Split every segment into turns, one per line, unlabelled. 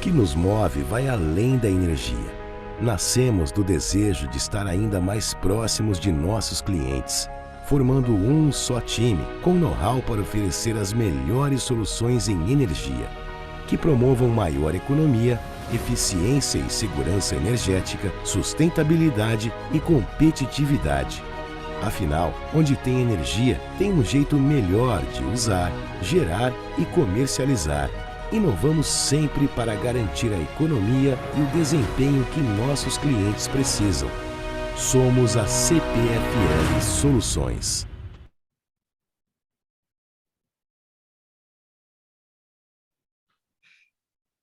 que nos move vai além da energia. Nascemos do desejo de estar ainda mais próximos de nossos clientes, formando um só time com know-how para oferecer as melhores soluções em energia, que promovam maior economia, eficiência e segurança energética, sustentabilidade e competitividade. Afinal, onde tem energia, tem um jeito melhor de usar, gerar e comercializar. Inovamos sempre para garantir a economia e o desempenho que nossos clientes precisam. Somos a CPFL Soluções.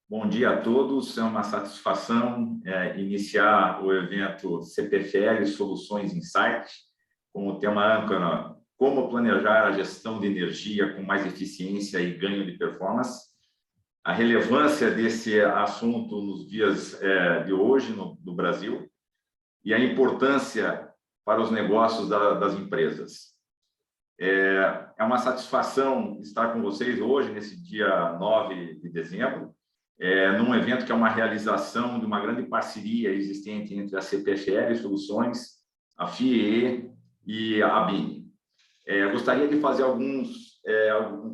Bom dia a todos, é uma satisfação iniciar o evento CPFL Soluções Insight, com o tema âncora, como planejar a gestão de energia com mais eficiência e ganho de performance. A relevância desse assunto nos dias de hoje no Brasil e a importância para os negócios das empresas. É uma satisfação estar com vocês hoje, nesse dia 9 de dezembro, num evento que é uma realização de uma grande parceria existente entre a CPFL Soluções, a FIEE e a ABINE. Gostaria de fazer alguns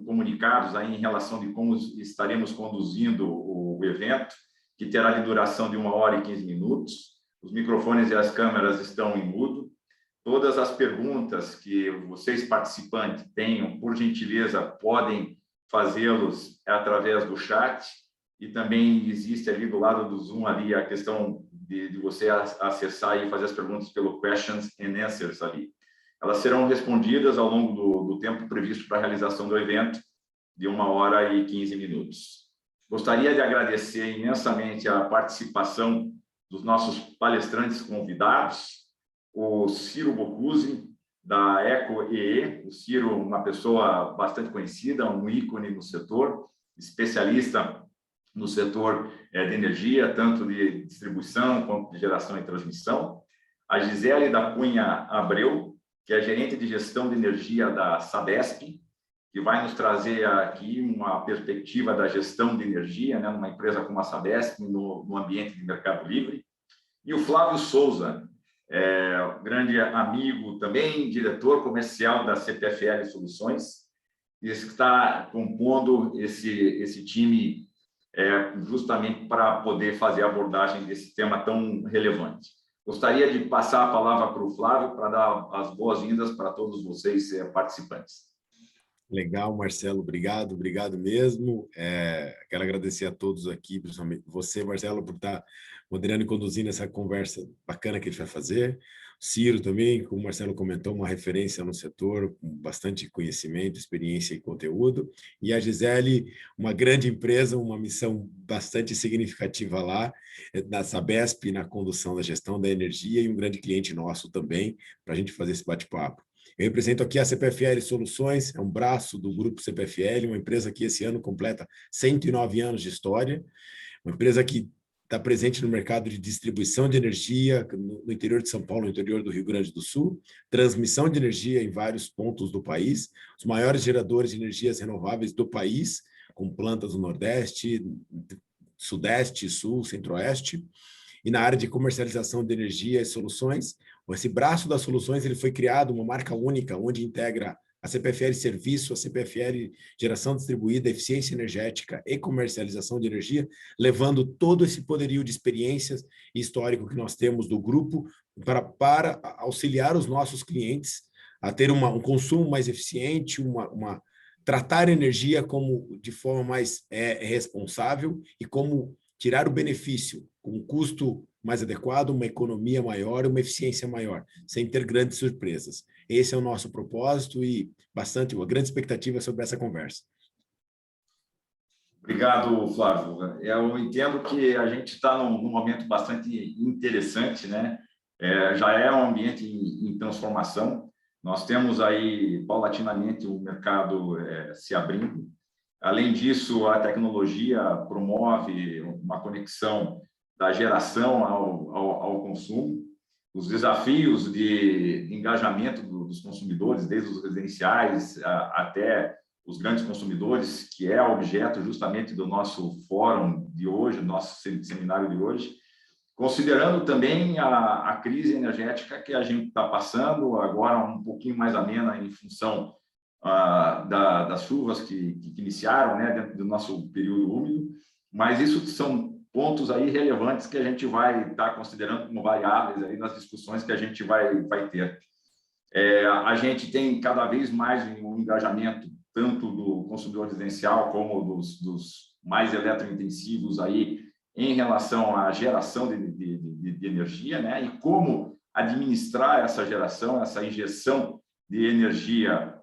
comunicados aí em relação de como estaremos conduzindo o evento, que terá de duração de 1 hora e 15 minutos. Os microfones e as câmeras estão em mudo. Todas as perguntas que vocês participantes tenham, por gentileza, podem fazê-los através do chat. E também existe ali do lado do Zoom ali a questão de você acessar e fazer as perguntas pelo Questions and Answers ali. Elas serão respondidas ao longo do tempo previsto para a realização do evento, de 1 hora e 15 minutos. Gostaria de agradecer imensamente a participação dos nossos palestrantes convidados, o Ciro Bocuse, da EcoEE. O Ciro, uma pessoa bastante conhecida, um ícone no setor, especialista no setor de energia, tanto de distribuição quanto de geração e transmissão. A Gisele da Cunha Abreu, que é gerente de gestão de energia da Sabesp, que vai nos trazer aqui uma perspectiva da gestão de energia, né, numa empresa como a Sabesp, no ambiente de mercado livre. E o Flávio Souza, grande amigo também, diretor comercial da CPFL Soluções, que está compondo esse time justamente para poder fazer a abordagem desse tema tão relevante. Gostaria de passar a palavra para o Flávio para dar as boas-vindas para todos vocês participantes.
Legal, Marcelo, obrigado mesmo. Quero agradecer a todos aqui, principalmente você, Marcelo, por estar moderando e conduzindo essa conversa bacana que a gente vai fazer. Ciro também, como o Marcelo comentou, uma referência no setor, com bastante conhecimento, experiência e conteúdo. E a Gisele, uma grande empresa, uma missão bastante significativa lá, na Sabesp, na condução da gestão da energia, e um grande cliente nosso também, para a gente fazer esse bate-papo. Eu represento aqui a CPFL Soluções, é um braço do grupo CPFL, uma empresa que esse ano completa 109 anos de história, uma empresa que está presente no mercado de distribuição de energia no interior de São Paulo, no interior do Rio Grande do Sul, transmissão de energia em vários pontos do país, os maiores geradores de energias renováveis do país, com plantas no Nordeste, Sudeste, Sul, Centro-Oeste, e na área de comercialização de energia e soluções. Esse braço das soluções ele foi criado, uma marca única, onde integra a CPFL Serviço, a CPFL Geração Distribuída, Eficiência Energética e Comercialização de Energia, levando todo esse poderio de experiências e histórico que nós temos do grupo para auxiliar os nossos clientes a ter um consumo mais eficiente, tratar a energia de forma mais responsável e como tirar o benefício com um custo mais adequado, uma economia maior, uma eficiência maior, sem ter grandes surpresas. Esse é o nosso propósito e uma grande expectativa sobre essa conversa.
Obrigado, Flávio. Eu entendo que a gente está num momento bastante interessante, né? Já é um ambiente em transformação. Nós temos aí, paulatinamente, o mercado se abrindo. Além disso, a tecnologia promove uma conexão da geração ao consumo, os desafios de engajamento dos consumidores, desde os residenciais até os grandes consumidores, que é objeto justamente do nosso fórum de hoje, do nosso seminário de hoje, considerando também a crise energética que a gente está passando, agora um pouquinho mais amena em função das chuvas que iniciaram, né, dentro do nosso período úmido, mas isso são pontos aí relevantes que a gente vai estar considerando como variáveis aí nas discussões que a gente vai ter. A gente tem cada vez mais um engajamento tanto do consumidor residencial como dos mais eletrointensivos aí em relação à geração de energia, né? E como administrar essa geração, essa injeção de energia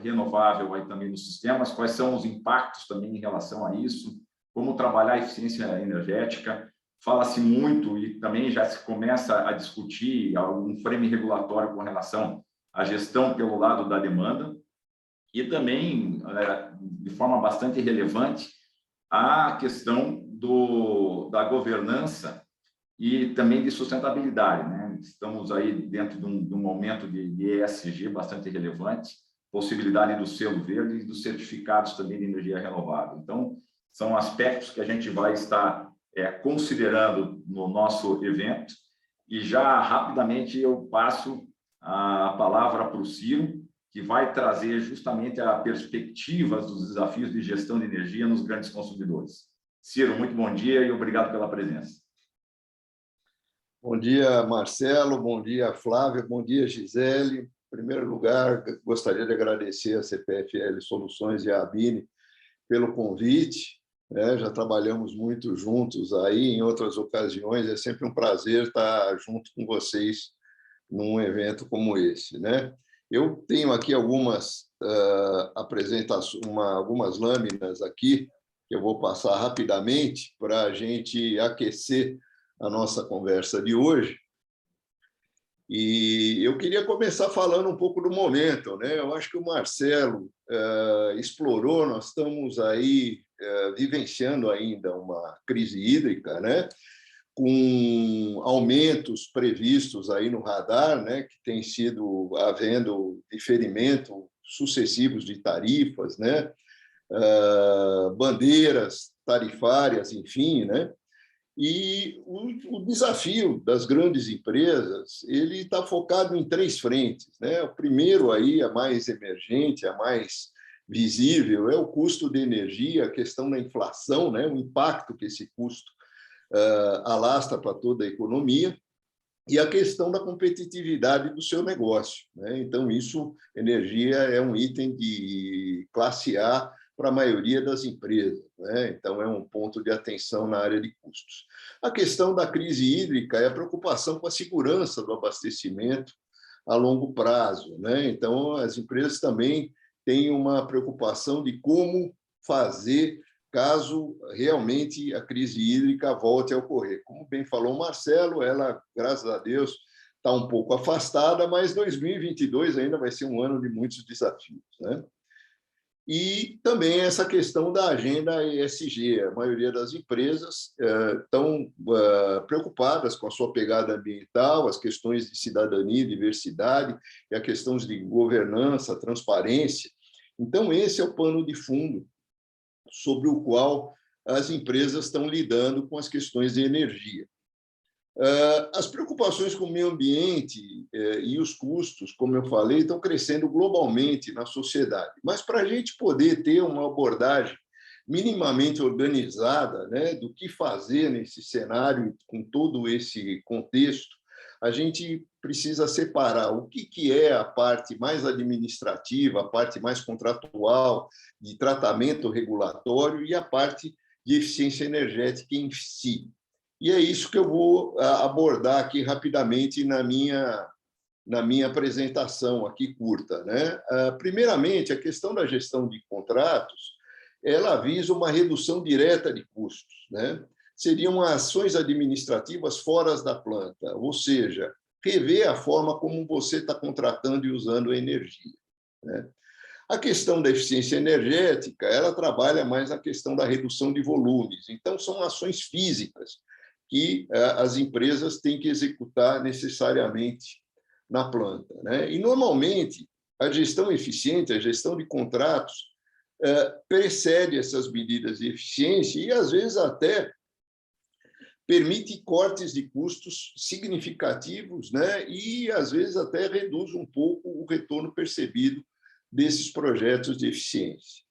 renovável aí também nos sistemas, quais são os impactos também em relação a isso, como trabalhar a eficiência energética. Fala-se muito e também já se começa a discutir algum frame regulatório com relação à gestão pelo lado da demanda e também, de forma bastante relevante, a questão da governança e também de sustentabilidade, né? Estamos aí dentro de um momento de ESG bastante relevante, possibilidade do selo verde e dos certificados também de energia renovável. Então, são aspectos que a gente vai estar considerando no nosso evento, e já rapidamente eu passo a palavra para o Ciro, que vai trazer justamente a perspectiva dos desafios de gestão de energia nos grandes consumidores. Ciro, muito bom dia e obrigado pela presença.
Bom dia, Marcelo, bom dia, Flávia, bom dia, Gisele. Em primeiro lugar, gostaria de agradecer a CPFL Soluções e a ABINE pelo convite. Já trabalhamos muito juntos aí em outras ocasiões, é sempre um prazer estar junto com vocês num evento como esse, né? Eu tenho aqui algumas apresentações, algumas lâminas aqui, que eu vou passar rapidamente para a gente aquecer a nossa conversa de hoje. E eu queria começar falando um pouco do momento, né? Eu acho que o Marcelo explorou, nós estamos aí vivenciando ainda uma crise hídrica, né? Com aumentos previstos aí no radar, né? Que tem sido havendo diferimento sucessivos de tarifas, né? Bandeiras tarifárias, enfim, né? E o desafio das grandes empresas ele está focado em 3 frentes, né? O primeiro aí, a mais emergente, a mais visível, é o custo de energia, a questão da inflação, né? O impacto que esse custo alastra para toda a economia, e a questão da competitividade do seu negócio, né? Então, energia é um item de classe A para a maioria das empresas, né? Então, é um ponto de atenção na área de custos. A questão da crise hídrica é a preocupação com a segurança do abastecimento a longo prazo, né? Então, as empresas também têm uma preocupação de como fazer caso realmente a crise hídrica volte a ocorrer. Como bem falou o Marcelo, ela, graças a Deus, está um pouco afastada, mas 2022 ainda vai ser um ano de muitos desafios, né? E também essa questão da agenda ESG. A maioria das empresas estão preocupadas com a sua pegada ambiental, as questões de cidadania, diversidade, e as questões de governança, transparência. Então, esse é o pano de fundo sobre o qual as empresas estão lidando com as questões de energia. As preocupações com o meio ambiente e os custos, como eu falei, estão crescendo globalmente na sociedade. Mas para a gente poder ter uma abordagem minimamente organizada, né, do que fazer nesse cenário, com todo esse contexto, a gente precisa separar o que é a parte mais administrativa, a parte mais contratual, de tratamento regulatório, e a parte de eficiência energética em si. E é isso que eu vou abordar aqui rapidamente na minha apresentação aqui curta, né? Primeiramente, a questão da gestão de contratos, ela visa uma redução direta de custos, né? Seriam ações administrativas fora da planta, ou seja, rever a forma como você está contratando e usando a energia, né? A questão da eficiência energética, ela trabalha mais a questão da redução de volumes. Então, são ações físicas que as empresas têm que executar necessariamente na planta, né? E, normalmente, a gestão eficiente, a gestão de contratos, precede essas medidas de eficiência e, às vezes, até permite cortes de custos significativos, né? E, às vezes, até reduz um pouco o retorno percebido desses projetos de eficiência.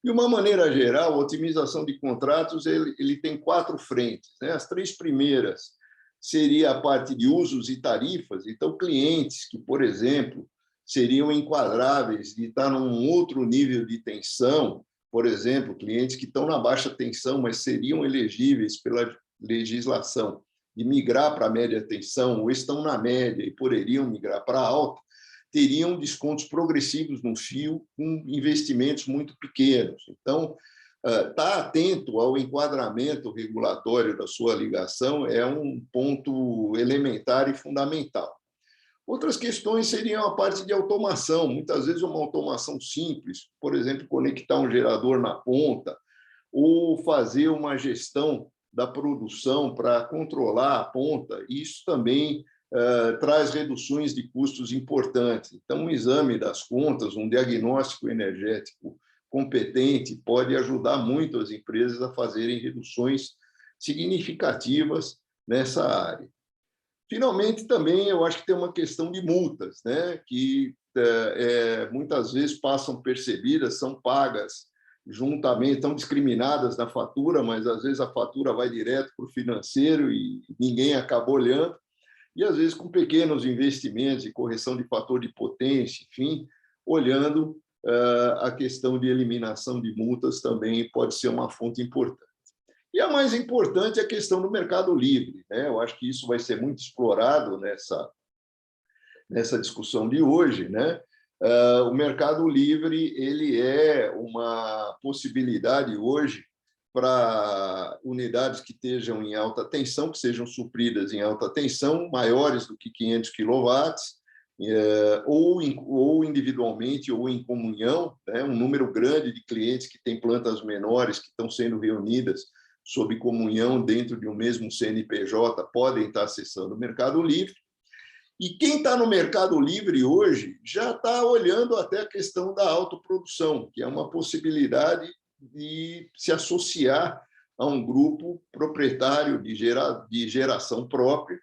De uma maneira geral, a otimização de contratos ele tem 4 frentes, né? As 3 primeiras seria a parte de usos e tarifas. Então, clientes que, por exemplo, seriam enquadráveis de estar num outro nível de tensão, por exemplo, clientes que estão na baixa tensão, mas seriam elegíveis pela legislação de migrar para a média tensão, ou estão na média e poderiam migrar para a alta, teriam descontos progressivos no fio com investimentos muito pequenos. Então, estar atento ao enquadramento regulatório da sua ligação é um ponto elementar e fundamental. Outras questões seriam a parte de automação, muitas vezes uma automação simples, por exemplo, conectar um gerador na ponta ou fazer uma gestão da produção para controlar a ponta. Isso também traz reduções de custos importantes. Então, um exame das contas, um diagnóstico energético competente pode ajudar muito as empresas a fazerem reduções significativas nessa área. Finalmente, também, eu acho que tem uma questão de multas, né, que muitas vezes passam percebidas, são pagas juntamente, estão discriminadas na fatura, mas, às vezes, a fatura vai direto para o financeiro e ninguém acaba olhando, e, às vezes, com pequenos investimentos e correção de fator de potência, enfim, olhando a questão de eliminação de multas também pode ser uma fonte importante. E a mais importante é a questão do mercado livre, né? Eu acho que isso vai ser muito explorado nessa discussão de hoje, né? O mercado livre ele é uma possibilidade hoje para unidades que estejam em alta tensão, que sejam supridas em alta tensão, maiores do que 500 kW, ou individualmente ou em comunhão, né? Um número grande de clientes que têm plantas menores que estão sendo reunidas sob comunhão dentro de um mesmo CNPJ podem estar acessando o Mercado Livre. E quem está no Mercado Livre hoje já está olhando até a questão da autoprodução, que é uma possibilidade de se associar a um grupo proprietário de geração própria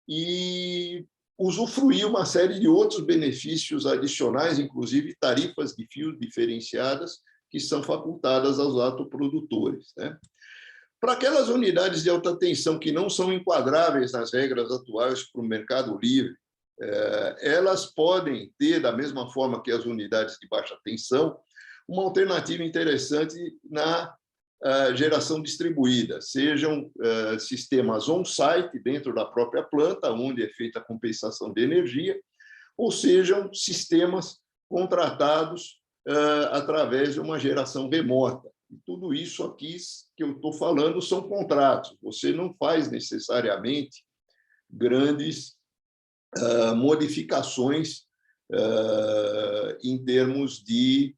e usufruir uma série de outros benefícios adicionais, inclusive tarifas de fios diferenciadas, que são facultadas aos autoprodutores, né? Para aquelas unidades de alta tensão que não são enquadráveis nas regras atuais para o Mercado Livre, elas podem ter, da mesma forma que as unidades de baixa tensão, uma alternativa interessante na geração distribuída, sejam sistemas on-site, dentro da própria planta, onde é feita a compensação de energia, ou sejam sistemas contratados através de uma geração remota. E tudo isso aqui que eu estou falando são contratos. Você não faz necessariamente grandes modificações em termos de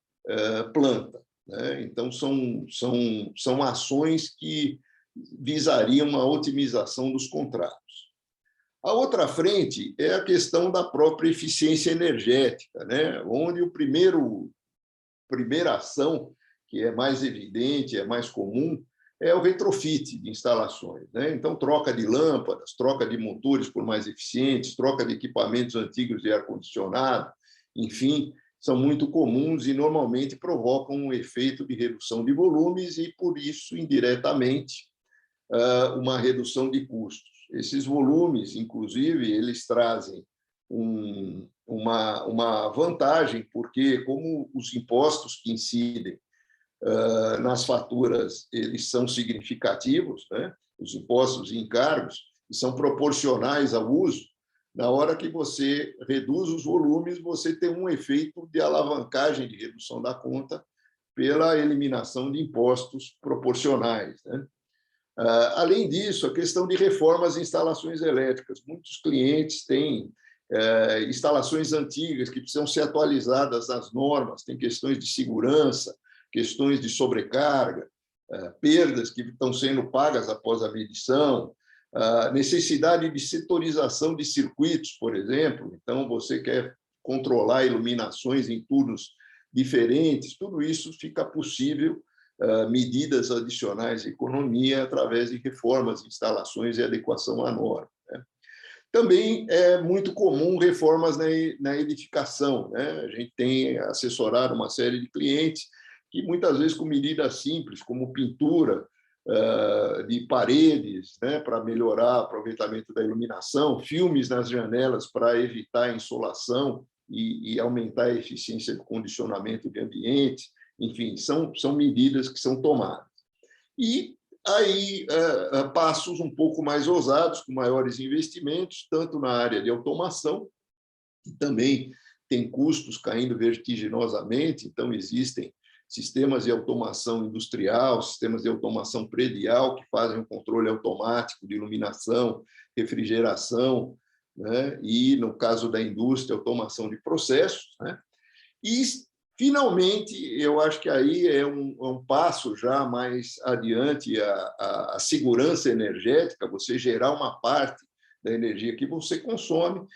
planta, né? Então, são ações que visariam a otimização dos contratos. A outra frente é a questão da própria eficiência energética, né? Onde primeira ação, que é mais evidente, é mais comum, é o retrofit de instalações, né? Então, troca de lâmpadas, troca de motores por mais eficientes, troca de equipamentos antigos de ar-condicionado, enfim, são muito comuns e normalmente provocam um efeito de redução de volumes e, por isso, indiretamente, uma redução de custos. Esses volumes, inclusive, eles trazem uma vantagem, porque, como os impostos que incidem nas faturas, eles são significativos, né? Os impostos e encargos, e são proporcionais ao uso, na hora que você reduz os volumes, você tem um efeito de alavancagem de redução da conta pela eliminação de impostos proporcionais, né? Além disso, a questão de reformas e instalações elétricas. Muitos clientes têm instalações antigas que precisam ser atualizadas nas normas, tem questões de segurança, questões de sobrecarga, perdas que estão sendo pagas após a medição, necessidade de setorização de circuitos, por exemplo. Então, você quer controlar iluminações em turnos diferentes, tudo isso fica possível, medidas adicionais de economia através de reformas, instalações e adequação à norma, né? Também é muito comum reformas na edificação, né? A gente tem assessorado uma série de clientes que, muitas vezes, com medidas simples, como pintura de paredes, né, para melhorar o aproveitamento da iluminação, filmes nas janelas para evitar a insolação e aumentar a eficiência do condicionamento de ambiente, enfim, são medidas que são tomadas. E aí, passos um pouco mais ousados, com maiores investimentos, tanto na área de automação, que também tem custos caindo vertiginosamente, então existem sistemas de automação industrial, sistemas de automação predial, que fazem um controle automático de iluminação, refrigeração, né? E, no caso da indústria, automação de processos, né? E, finalmente, eu acho que aí é um passo já mais adiante a segurança energética, você gerar uma parte da energia que você consome,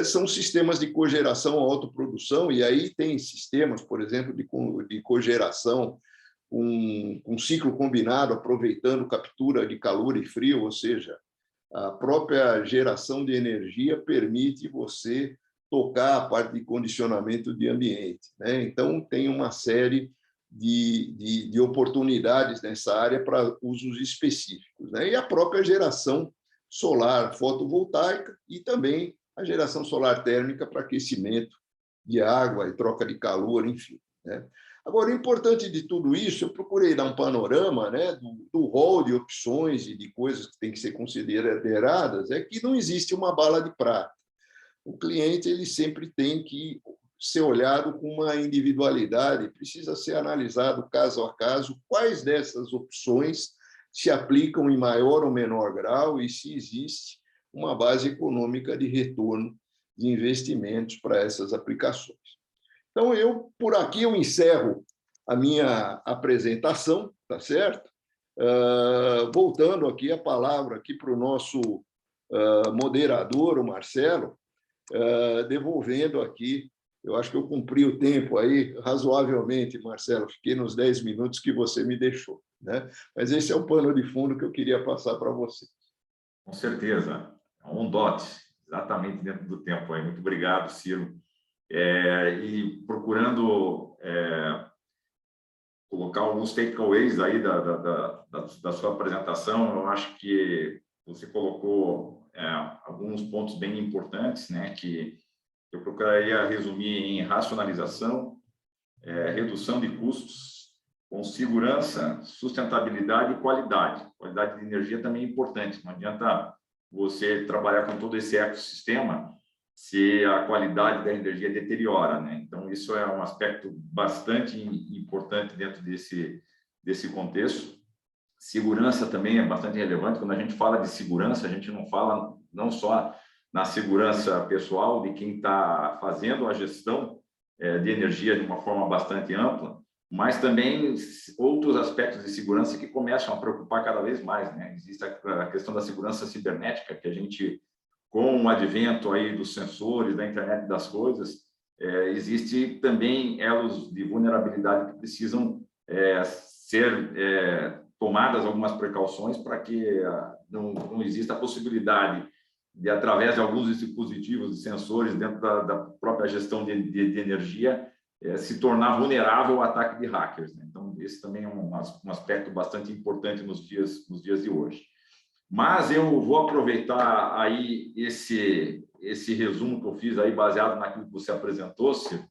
são sistemas de cogeração à autoprodução, e aí tem sistemas, por exemplo, de cogeração com ciclo combinado, aproveitando captura de calor e frio, ou seja, a própria geração de energia permite você tocar a parte de condicionamento de ambiente, né? Então, tem uma série de oportunidades nessa área para usos específicos, né? E a própria geração solar fotovoltaica e também a geração solar térmica para aquecimento de água e troca de calor, enfim, né? Agora, o importante de tudo isso, eu procurei dar um panorama, né, do rol de opções e de coisas que têm que ser consideradas, é que não existe uma bala de prata. O cliente ele sempre tem que ser olhado com uma individualidade, precisa ser analisado caso a caso quais dessas opções se aplicam em maior ou menor grau e se existe uma base econômica de retorno de investimentos para essas aplicações. Então, por aqui eu encerro a minha apresentação, tá certo? Voltando aqui a palavra aqui para o nosso moderador, o Marcelo, devolvendo aqui, eu acho que eu cumpri o tempo aí razoavelmente, Marcelo, fiquei nos 10 minutos que você me deixou, né? Mas esse é o pano de fundo que eu queria passar para você.
Com certeza, um dot, exatamente dentro do tempo aí. Muito obrigado, Ciro. E procurando colocar alguns takeaways aí da sua apresentação, eu acho que você colocou alguns pontos bem importantes, né, que eu procuraria resumir em racionalização, redução de custos, com segurança, sustentabilidade e qualidade. Qualidade de energia também é importante, não adianta você trabalhar com todo esse ecossistema se a qualidade da energia deteriora, né? Então, isso é um aspecto bastante importante dentro desse contexto. Segurança também é bastante relevante. Quando a gente fala de segurança, a gente não fala não só na segurança pessoal de quem está fazendo a gestão de energia de uma forma bastante ampla, mas também outros aspectos de segurança que começam a preocupar cada vez mais, né? Existe a questão da segurança cibernética, que a gente, com o advento aí dos sensores, da internet das coisas, existe também elos de vulnerabilidade que precisam ser tomadas algumas precauções para que não exista a possibilidade de, através de alguns dispositivos de sensores dentro da própria gestão de energia, se tornar vulnerável ao ataque de hackers, né? Então, esse também é um aspecto bastante importante nos dias de hoje. Mas eu vou aproveitar aí esse resumo que eu fiz aí, baseado naquilo que você apresentou, Ciro,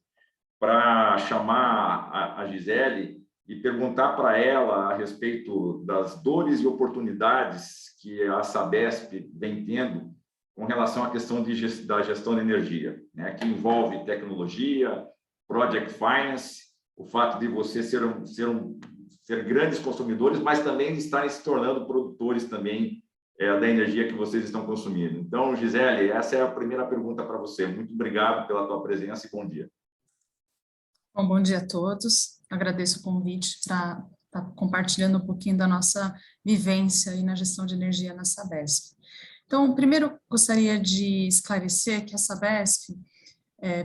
para chamar a Gisele e perguntar para ela a respeito das dores e oportunidades que a Sabesp vem tendo com relação à questão da gestão de energia, né, que envolve tecnologia, project finance, o fato de você ser grandes consumidores, mas também estarem se tornando produtores também da energia que vocês estão consumindo. Então, Gisele, essa é a primeira pergunta para você. Muito obrigado pela tua presença e bom dia.
Bom dia a todos. Agradeço o convite para estar compartilhando um pouquinho da nossa vivência aí na gestão de energia na Sabesp. Então, primeiro, gostaria de esclarecer que a Sabesp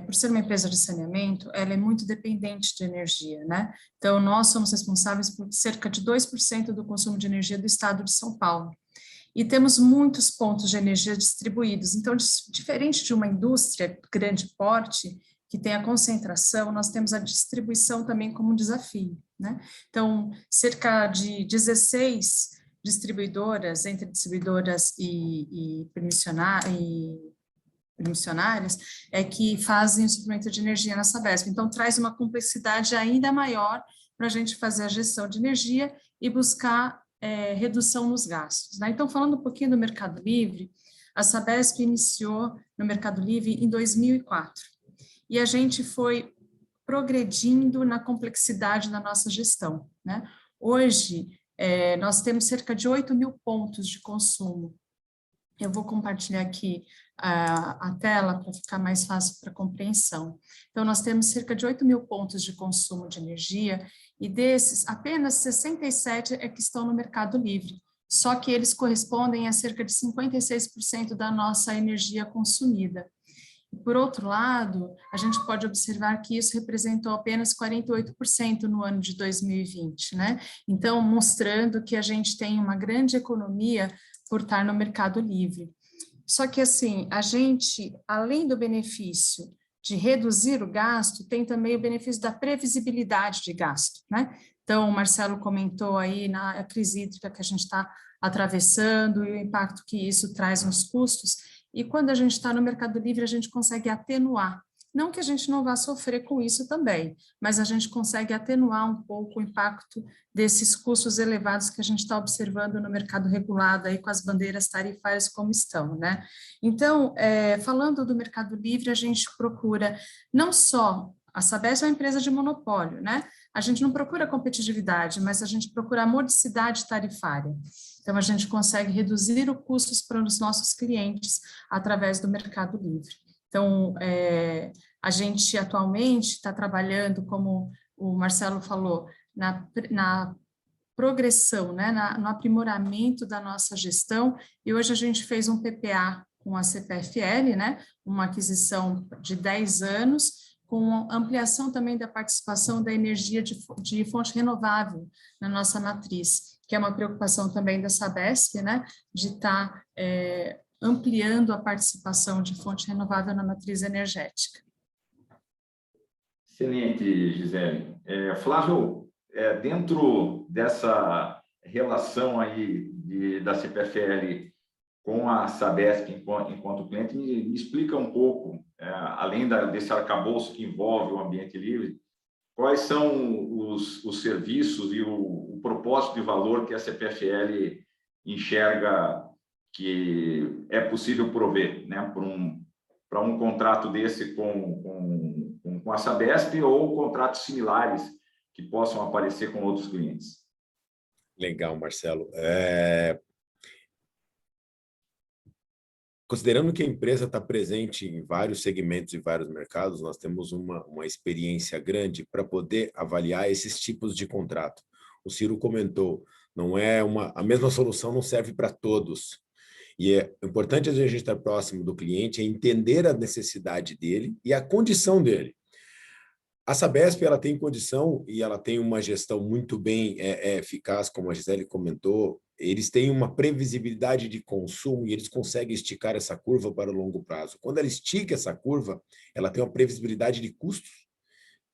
por ser uma empresa de saneamento, ela é muito dependente de energia, né? Então, nós somos responsáveis por cerca de 2% do consumo de energia do estado de São Paulo. E temos muitos pontos de energia distribuídos. Então, diferente de uma indústria grande porte, que tem a concentração, nós temos a distribuição também como um desafio, né? Então, cerca de 16 distribuidoras, entre distribuidoras e permissionárias, que fazem o suprimento de energia na Sabesp. Então, traz uma complexidade ainda maior para a gente fazer a gestão de energia e buscar redução nos gastos, né? Então, falando um pouquinho do Mercado Livre, a Sabesp iniciou no Mercado Livre em 2004, e a gente foi progredindo na complexidade da nossa gestão, né? Hoje, nós temos cerca de 8.000 pontos de consumo. Eu vou compartilhar aqui a tela para ficar mais fácil para compreensão. Então, nós temos cerca de 8.000 pontos de consumo de energia, e desses, apenas 67 que estão no Mercado Livre, só que eles correspondem a cerca de 56% da nossa energia consumida. Por outro lado, a gente pode observar que isso representou apenas 48% no ano de 2020, né? Então, mostrando que a gente tem uma grande economia por estar no Mercado Livre. Só que, assim, a gente, além do benefício de reduzir o gasto, tem também o benefício da previsibilidade de gasto, né? Então, o Marcelo comentou aí na crise hídrica que a gente está atravessando e o impacto que isso traz nos custos. E quando a gente está no Mercado Livre, a gente consegue atenuar. Não que a gente não vá sofrer com isso também, mas a gente consegue atenuar um pouco o impacto desses custos elevados que a gente está observando no mercado regulado, aí com as bandeiras tarifárias como estão, né? Então, falando do Mercado Livre, a gente procura não só, a Sabesp é uma empresa de monopólio, né? A gente não procura competitividade, mas a gente procura a modicidade tarifária. Então, a gente consegue reduzir os custos para os nossos clientes através do Mercado Livre. Então, a gente atualmente está trabalhando, como o Marcelo falou, na progressão, né, no aprimoramento da nossa gestão, e hoje a gente fez um PPA com a CPFL, né, uma aquisição de 10 anos, com ampliação também da participação da energia de fonte renovável na nossa matriz, que é uma preocupação também da Sabesp, né, de estar ampliando a participação de fonte renovável na matriz energética.
Excelente, Gisele. Flávio, dentro dessa relação aí da CPFL com a Sabesp enquanto cliente, me explica um pouco, além desse arcabouço que envolve o ambiente livre, quais são os serviços e o propósito de valor que a CPFL enxerga que é possível prover, né, para um contrato desse com a Sabesp ou contratos similares que possam aparecer com outros clientes.
Legal, Marcelo. Considerando que a empresa está presente em vários segmentos e vários mercados, nós temos uma experiência grande para poder avaliar esses tipos de contrato. O Ciro comentou, a mesma solução não serve para todos. E é importante a gente estar próximo do cliente, entender a necessidade dele e a condição dele. A Sabesp, ela tem condição e ela tem uma gestão muito bem eficaz, como a Gisele comentou. Eles têm uma previsibilidade de consumo e eles conseguem esticar essa curva para o longo prazo. Quando ela estica essa curva, ela tem uma previsibilidade de custos.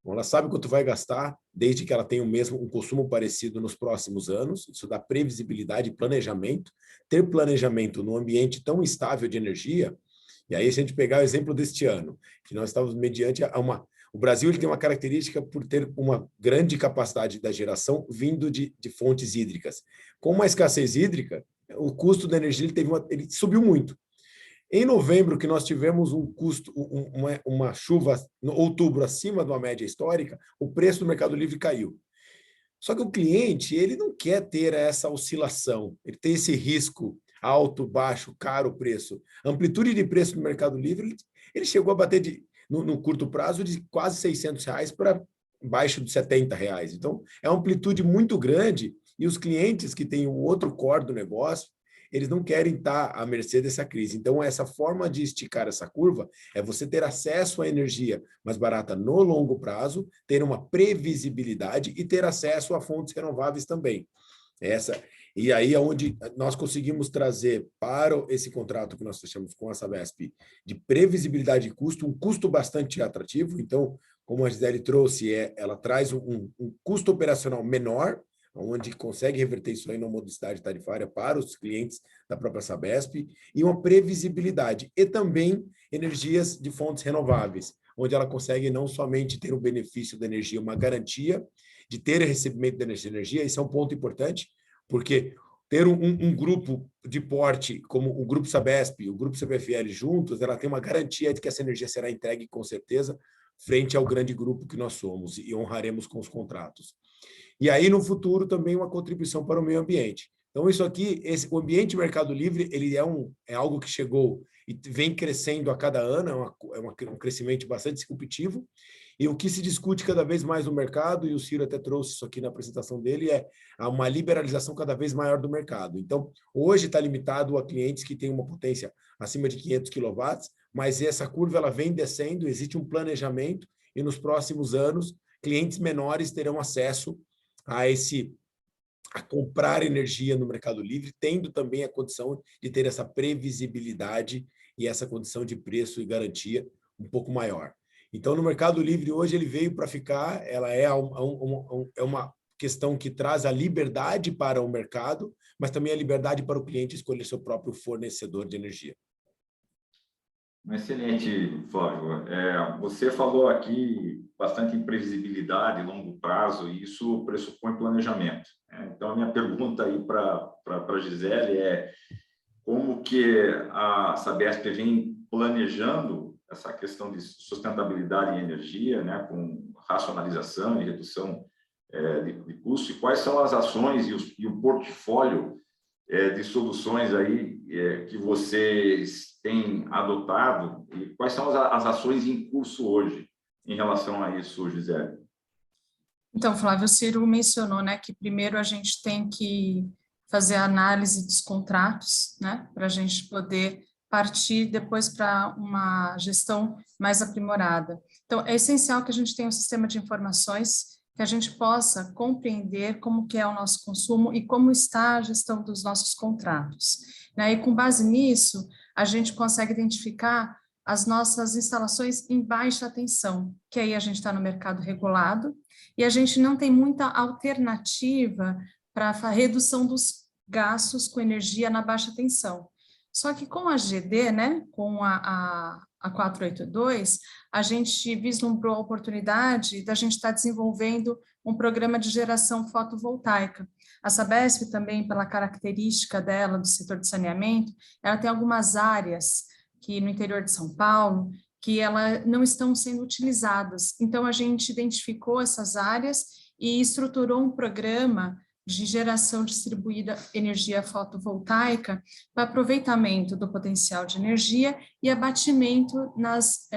Então, ela sabe quanto vai gastar, desde que ela tenha um consumo parecido nos próximos anos. Isso dá previsibilidade e planejamento. Ter planejamento num ambiente tão estável de energia, e aí se a gente pegar o exemplo deste ano, que nós estávamos mediante o Brasil ele tem uma característica por ter uma grande capacidade da geração vindo de fontes hídricas. Com uma escassez hídrica, o custo da energia ele subiu muito. Em novembro, que nós tivemos uma chuva no outubro acima de uma média histórica, o preço do Mercado Livre caiu. Só que o cliente ele não quer ter essa oscilação, ele tem esse risco alto, baixo, caro preço. A amplitude de preço do Mercado Livre ele chegou a bater no curto prazo de quase R$600 para baixo de R$70. Então, é uma amplitude muito grande e os clientes que têm o outro core do negócio, eles não querem estar à mercê dessa crise. Então, essa forma de esticar essa curva é você ter acesso à energia mais barata no longo prazo, ter uma previsibilidade e ter acesso a fontes renováveis também. E aí é onde nós conseguimos trazer para esse contrato que nós fechamos com a Sabesp de previsibilidade de custo, um custo bastante atrativo. Então, como a Gisele trouxe, ela traz um custo operacional menor, onde consegue reverter isso aí na modicidade tarifária para os clientes da própria Sabesp, e uma previsibilidade, e também energias de fontes renováveis, onde ela consegue não somente ter o benefício da energia, uma garantia de ter recebimento da energia, isso é um ponto importante, porque ter um grupo de porte como o Grupo Sabesp e o Grupo CPFL juntos, ela tem uma garantia de que essa energia será entregue com certeza frente ao grande grupo que nós somos e honraremos com os contratos. E aí, no futuro, também uma contribuição para o meio ambiente. Então, isso aqui, o ambiente Mercado Livre, ele é algo que chegou e vem crescendo a cada ano, um crescimento bastante disruptivo, e o que se discute cada vez mais no mercado, e o Ciro até trouxe isso aqui na apresentação dele, é uma liberalização cada vez maior do mercado. Então, hoje está limitado a clientes que têm uma potência acima de 500 kW, mas essa curva ela vem descendo, existe um planejamento, e nos próximos anos, clientes menores terão acesso a comprar energia no Mercado Livre, tendo também a condição de ter essa previsibilidade e essa condição de preço e garantia um pouco maior. Então, no Mercado Livre, hoje, ele veio para ficar, ela é uma questão que traz a liberdade para o mercado, mas também a liberdade para o cliente escolher seu próprio fornecedor de energia.
Excelente, Flávio. Você falou aqui bastante em previsibilidade, longo prazo, e isso pressupõe planejamento. Então, a minha pergunta aí para a Gisele é como que a Sabesp vem planejando essa questão de sustentabilidade em energia, né, com racionalização e redução de custos, e quais são as ações e o portfólio de soluções aí que vocês têm adotado, e quais são as ações em curso hoje em relação a isso, Gisele?
Então, Flávio, o Ciro mencionou, né, que primeiro a gente tem que fazer a análise dos contratos, né, para a gente poder partir depois para uma gestão mais aprimorada. Então, é essencial que a gente tenha um sistema de informações que a gente possa compreender como que é o nosso consumo e como está a gestão dos nossos contratos. E com base nisso, a gente consegue identificar as nossas instalações em baixa tensão, que aí a gente está no mercado regulado, e a gente não tem muita alternativa para a redução dos gastos com energia na baixa tensão. Só que com a GD, né, com a 482, a gente vislumbrou a oportunidade da gente estar desenvolvendo um programa de geração fotovoltaica. A Sabesp também, pela característica dela, do setor de saneamento, ela tem algumas áreas que no interior de São Paulo, que elas não estão sendo utilizadas. Então, a gente identificou essas áreas e estruturou um programa de geração distribuída energia fotovoltaica para aproveitamento do potencial de energia e abatimento nas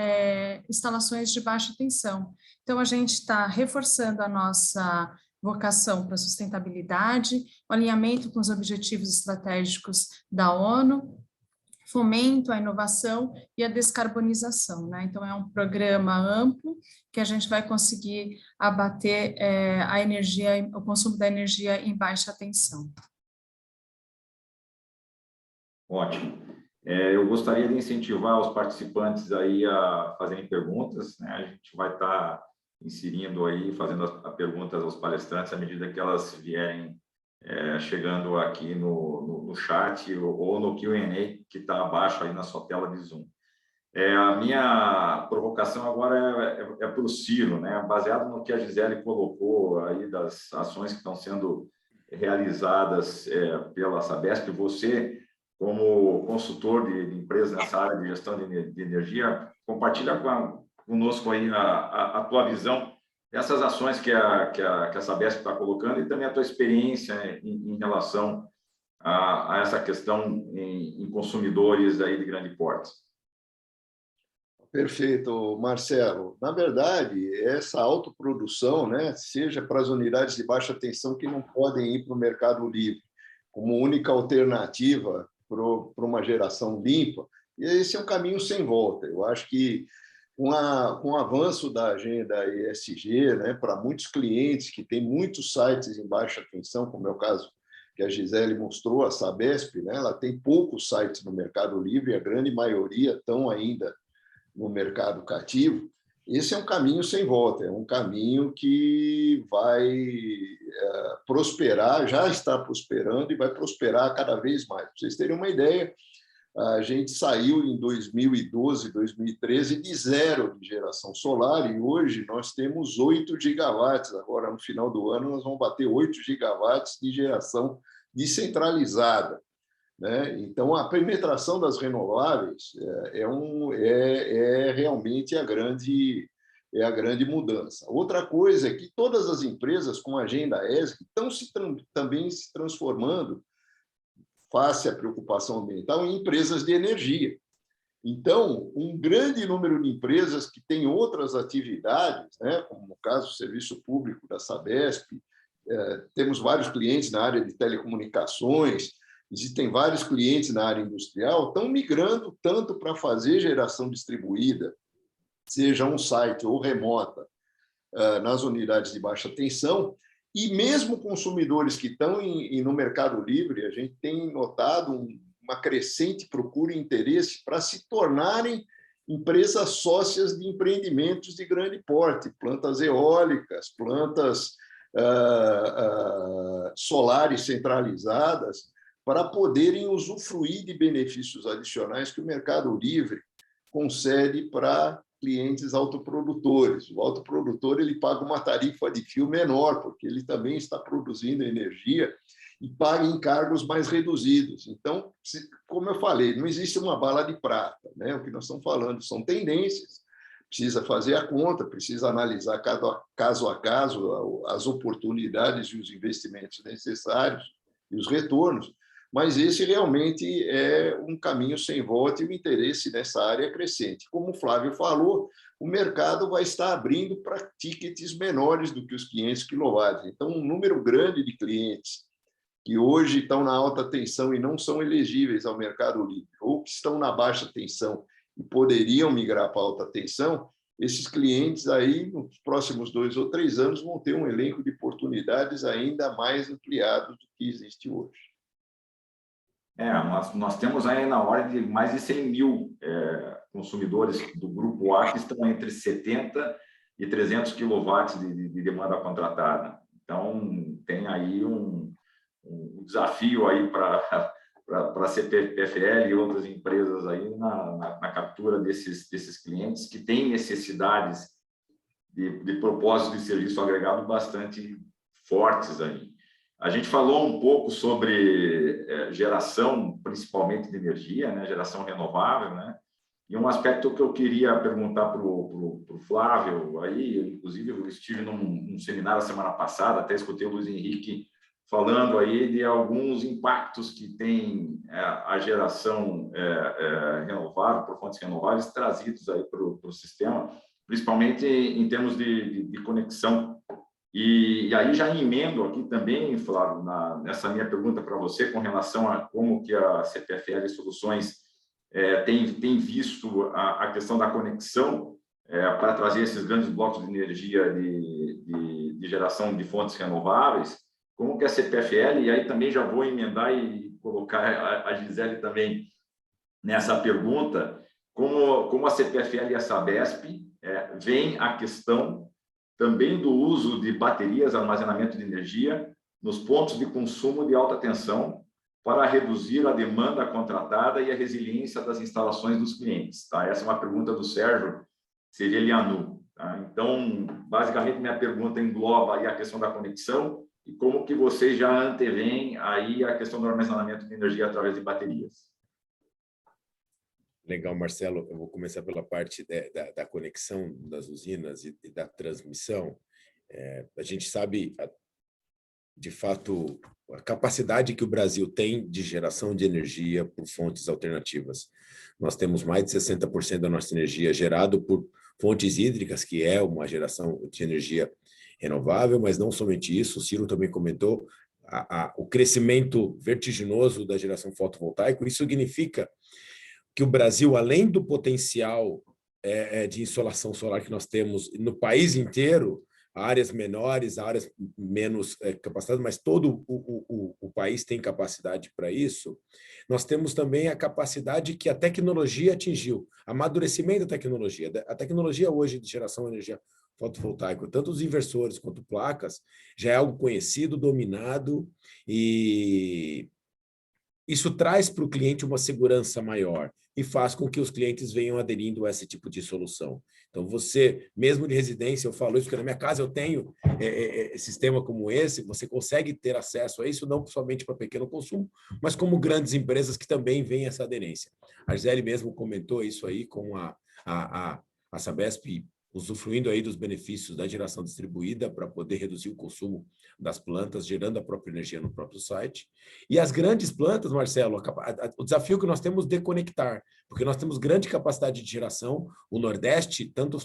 instalações de baixa tensão. Então, a gente está reforçando a nossa vocação para a sustentabilidade, o alinhamento com os objetivos estratégicos da ONU, fomento à inovação e à descarbonização, né? Então, é um programa amplo que a gente vai conseguir abater a energia, o consumo da energia em baixa tensão.
Ótimo. Eu gostaria de incentivar os participantes aí a fazerem perguntas, né? A gente vai estar inserindo aí, fazendo as perguntas aos palestrantes à medida que elas vierem chegando aqui no chat ou no Q&A que está abaixo aí na sua tela de Zoom. A minha provocação agora é para o Ciro, né? Baseado no que a Gisele colocou aí das ações que estão sendo realizadas pela Sabesp, você, como consultor de empresas nessa área de gestão de energia, compartilha conosco aí a tua visão dessas ações que a Sabesp está colocando e também a tua experiência em relação a essa questão em consumidores aí de grande porte.
Perfeito, Marcelo. Na verdade, essa autoprodução, né, seja para as unidades de baixa tensão que não podem ir para o Mercado Livre, como única alternativa para uma geração limpa. E esse é um caminho sem volta. Eu acho que com o avanço da agenda ESG, né, para muitos clientes que têm muitos sites em baixa tensão, como é o caso que a Gisele mostrou, a Sabesp, né, ela tem poucos sites no Mercado Livre, a grande maioria estão ainda no mercado cativo. Esse é um caminho sem volta, é um caminho que vai prosperar, já está prosperando e vai prosperar cada vez mais. Para vocês terem uma ideia, a gente saiu em 2012, 2013 de zero de geração solar e hoje nós temos 8 gigawatts. Agora, no final do ano, nós vamos bater 8 gigawatts de geração descentralizada, né? Então, a penetração das renováveis é realmente a grande mudança. Outra coisa é que todas as empresas com agenda ESG estão também se transformando, face à preocupação ambiental, em empresas de energia. Então, um grande número de empresas que têm outras atividades, né, como no caso do serviço público da Sabesp, temos vários clientes na área de telecomunicações, existem vários clientes na área industrial, estão migrando tanto para fazer geração distribuída, seja um site ou remota, nas unidades de baixa tensão, e mesmo consumidores que estão no Mercado Livre, a gente tem notado uma crescente procura e interesse para se tornarem empresas sócias de empreendimentos de grande porte, plantas eólicas, plantas solares centralizadas, para poderem usufruir de benefícios adicionais que o Mercado Livre concede para clientes autoprodutores. O autoprodutor ele paga uma tarifa de fio menor, porque ele também está produzindo energia e paga encargos mais reduzidos. Então, como eu falei, não existe uma bala de prata, né? O que nós estamos falando são tendências, precisa fazer a conta, precisa analisar caso a caso as oportunidades e os investimentos necessários e os retornos, mas esse realmente é um caminho sem volta e o interesse nessa área é crescente. Como o Flávio falou, o mercado vai estar abrindo para tickets menores do que os 500 kW. Então, um número grande de clientes que hoje estão na alta tensão e não são elegíveis ao Mercado Livre, ou que estão na baixa tensão e poderiam migrar para a alta tensão, esses clientes aí, nos próximos 2 ou 3 anos, vão ter um elenco de oportunidades ainda mais ampliado do que existe hoje.
Nós temos aí na ordem de mais de 100 mil consumidores do Grupo A que estão entre 70 e 300 quilowatts de demanda contratada. Então, tem aí um desafio aí para a CPFL e outras empresas aí na captura desses clientes que têm necessidades de propósito de serviço agregado bastante fortes aí. A gente falou um pouco sobre geração, principalmente de energia, né? Geração renovável, né? E um aspecto que eu queria perguntar para o Flávio, aí, inclusive eu estive num seminário a semana passada, até escutei o Luiz Henrique falando aí de alguns impactos que tem a geração renovável, por fontes renováveis, trazidos aí para o sistema, principalmente em termos de conexão. E aí já emendo aqui também, Flávio, nessa minha pergunta para você, com relação a como que a CPFL Soluções tem visto a questão da conexão para trazer esses grandes blocos de energia de geração de fontes renováveis, como que a CPFL, e aí também já vou emendar e colocar a Gisele também nessa pergunta, como a CPFL e a Sabesp veem a questão também do uso de baterias, armazenamento de energia, nos pontos de consumo de alta tensão, para reduzir a demanda contratada e a resiliência das instalações dos clientes. Tá? Essa é uma pergunta do Sérgio Sevelianu. Tá? Então, basicamente, minha pergunta engloba aí a questão da conexão e como que vocês já anteveem aí a questão do armazenamento de energia através de baterias.
Legal, Marcelo. Eu vou começar pela parte da conexão das usinas e da transmissão. A gente sabe, de fato, a capacidade que o Brasil tem de geração de energia por fontes alternativas. Nós temos mais de 60% da nossa energia gerada por fontes hídricas, que é uma geração de energia renovável, mas não somente isso, o Ciro também comentou, o crescimento vertiginoso da geração fotovoltaica. Isso significa que o Brasil, além do potencial de insolação solar que nós temos no país inteiro, áreas menores, áreas menos capacitadas, mas todo o país tem capacidade para isso, nós temos também a capacidade que a tecnologia atingiu, amadurecimento da tecnologia. A tecnologia hoje de geração de energia fotovoltaica, tanto os inversores quanto placas, já é algo conhecido, dominado, e isso traz para o cliente uma segurança maior e faz com que os clientes venham aderindo a esse tipo de solução. Então, você, mesmo de residência, eu falo isso, porque na minha casa eu tenho sistema como esse, você consegue ter acesso a isso, não somente para pequeno consumo, mas como grandes empresas que também veem essa aderência. A Gisele mesmo comentou isso aí com a Sabesp, usufruindo aí dos benefícios da geração distribuída para poder reduzir o consumo das plantas, gerando a própria energia no próprio site. E as grandes plantas, Marcelo, o desafio que nós temos de conectar, porque nós temos grande capacidade de geração, o Nordeste, tanto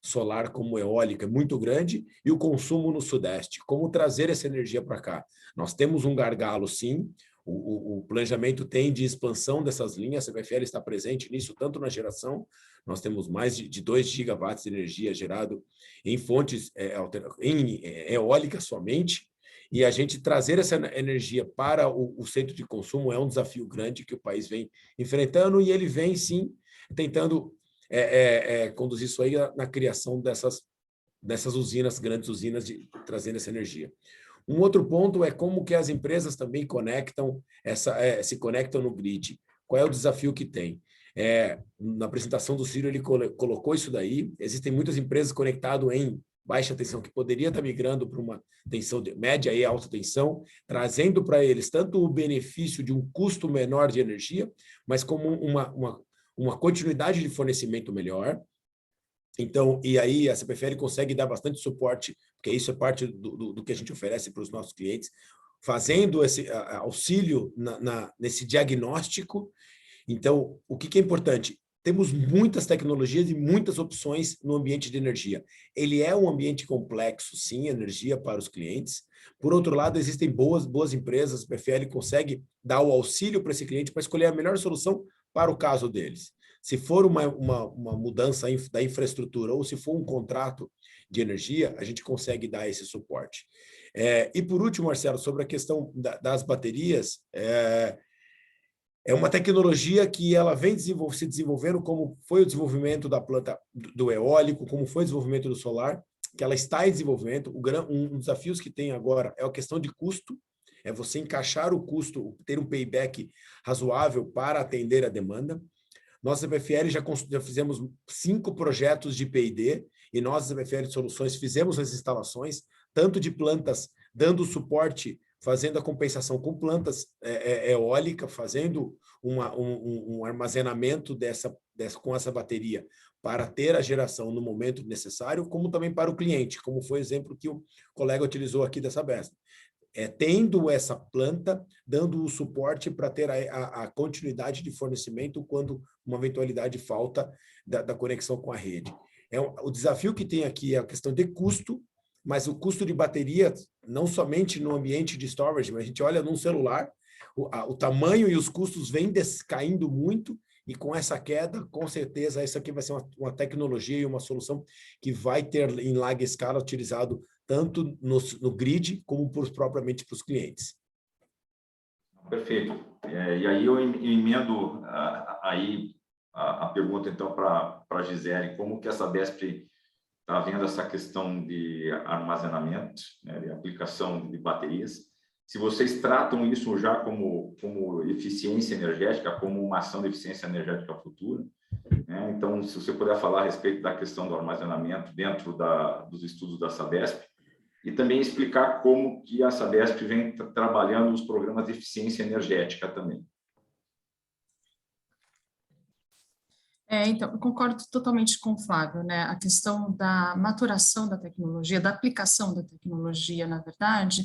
solar como eólica, é muito grande, e o consumo no Sudeste. Como trazer essa energia para cá? Nós temos um gargalo, sim. O planejamento tem de expansão dessas linhas, a CPFL está presente nisso, tanto na geração, nós temos mais de 2 gigawatts de energia gerado em fontes eólicas somente, e a gente trazer essa energia para o centro de consumo é um desafio grande que o país vem enfrentando, e ele vem, sim, tentando conduzir isso aí na criação dessas usinas, grandes usinas, trazendo essa energia. Um outro ponto é como que as empresas também se conectam no grid. Qual é o desafio que tem? Na apresentação do Ciro, ele colocou isso daí. Existem muitas empresas conectadas em baixa tensão que poderia estar migrando para uma tensão de média e alta tensão, trazendo para eles tanto o benefício de um custo menor de energia, mas como uma continuidade de fornecimento melhor. Então, e aí a CPFL consegue dar bastante suporte, porque isso é parte do que a gente oferece para os nossos clientes, fazendo esse auxílio nesse diagnóstico. Então, o que é importante? Temos muitas tecnologias e muitas opções no ambiente de energia. Ele é um ambiente complexo, sim, energia para os clientes. Por outro lado, existem boas empresas, a CPFL consegue dar o auxílio para esse cliente para escolher a melhor solução para o caso deles. Se for uma mudança da infraestrutura ou se for um contrato de energia, a gente consegue dar esse suporte. E por último, Marcelo, sobre a questão das baterias, é uma tecnologia que ela vem se desenvolvendo, como foi o desenvolvimento da planta do eólico, como foi o desenvolvimento do solar, que ela está em desenvolvimento. Um dos desafios que tem agora é a questão de custo, é você encaixar o custo, ter um payback razoável para atender a demanda. Nós, a CPFL, já fizemos 5 projetos de P&D, e nós, a CPFL Soluções, fizemos as instalações, tanto de plantas, dando suporte, fazendo a compensação com plantas eólicas, fazendo um armazenamento com essa bateria para ter a geração no momento necessário, como também para o cliente, como foi o exemplo que o colega utilizou aqui dessa Sabesp. Tendo essa planta, dando o suporte para ter a continuidade de fornecimento quando uma eventualidade falta da conexão com a rede. O desafio que tem aqui é a questão de custo, mas o custo de bateria, não somente no ambiente de storage, mas a gente olha num celular, o tamanho e os custos vêm caindo muito, e com essa queda, com certeza, isso aqui vai ser uma tecnologia e uma solução que vai ter em larga escala utilizado tanto no grid como propriamente para os clientes.
Perfeito. E aí eu emendo a pergunta, então, para a Gisele, como que a Sabesp está vendo essa questão de armazenamento, né, de aplicação de baterias? Se vocês tratam isso já como eficiência energética, como uma ação de eficiência energética futura, né? Então, se você puder falar a respeito da questão do armazenamento dentro dos estudos da Sabesp, e também explicar como que a Sabesp vem trabalhando os programas de eficiência energética também.
Então, eu concordo totalmente com o Flávio, né? A questão da maturação da tecnologia, da aplicação da tecnologia, na verdade,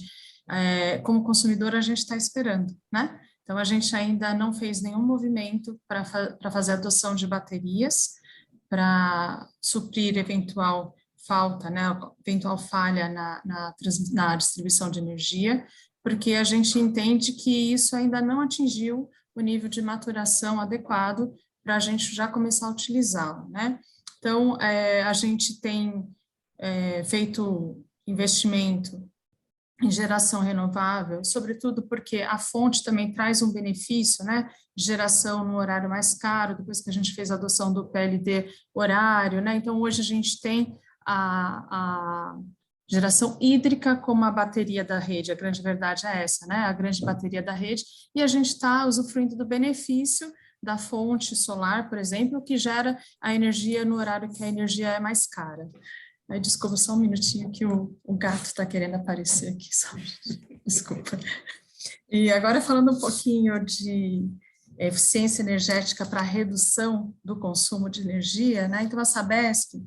como consumidor, a gente está esperando, né? Então, a gente ainda não fez nenhum movimento para fazer a adoção de baterias, para suprir eventual falta, né, eventual falha na distribuição de energia. porque a gente entende que isso ainda não atingiu o nível de maturação adequado para a gente já começar a utilizá-lo, né? Então, a gente tem feito investimento em geração renovável, sobretudo porque a fonte também traz um benefício, né, de geração no horário mais caro, depois que a gente fez a adoção do PLD horário, né, então hoje a gente tem a geração hídrica como a bateria da rede, a grande verdade é essa, né, a grande bateria da rede, e a gente está usufruindo do benefício da fonte solar, por exemplo, que gera a energia no horário que a energia é mais cara. Aí, desculpa, só um minutinho que o gato está querendo aparecer aqui, só. Desculpa. E agora falando um pouquinho de eficiência energética para redução do consumo de energia, né? Então, a Sabesp,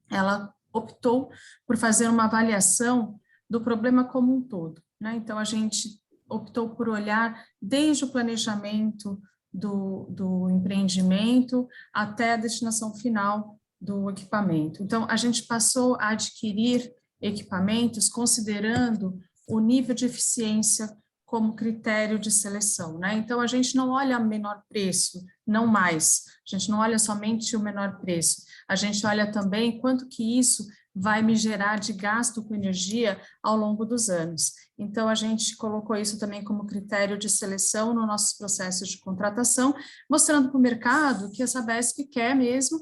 ela optou por fazer uma avaliação do problema como um todo, né? Então, a gente optou por olhar desde o planejamento do empreendimento até a destinação final do equipamento. Então, a gente passou a adquirir equipamentos considerando o nível de eficiência como critério de seleção, né? Então, a gente não olha menor preço, não mais, a gente não olha somente o menor preço, a gente olha também quanto que isso vai me gerar de gasto com energia ao longo dos anos. Então, a gente colocou isso também como critério de seleção nos nossos processos de contratação, mostrando para o mercado que a Sabesp quer mesmo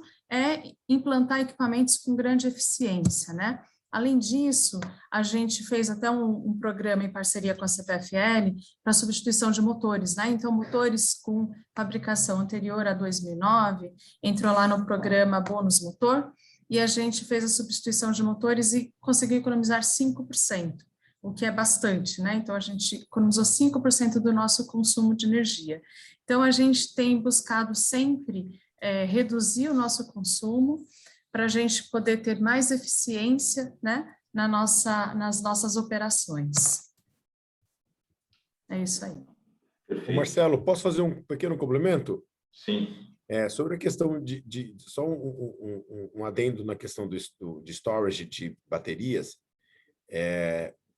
implantar equipamentos com grande eficiência, né? Além disso, a gente fez até um programa em parceria com a CPFL para substituição de motores, né? Então, motores com fabricação anterior a 2009, entrou lá no programa Bônus Motor, e a gente fez a substituição de motores e conseguiu economizar 5%, o que é bastante, né? Então, a gente economizou 5% do nosso consumo de energia. Então, a gente tem buscado sempre reduzir o nosso consumo para a gente poder ter mais eficiência, né, nas nossas operações. É isso aí.
Ô Marcelo, posso fazer um pequeno complemento?
Sim.
Sobre a questão só um adendo na questão de storage de baterias,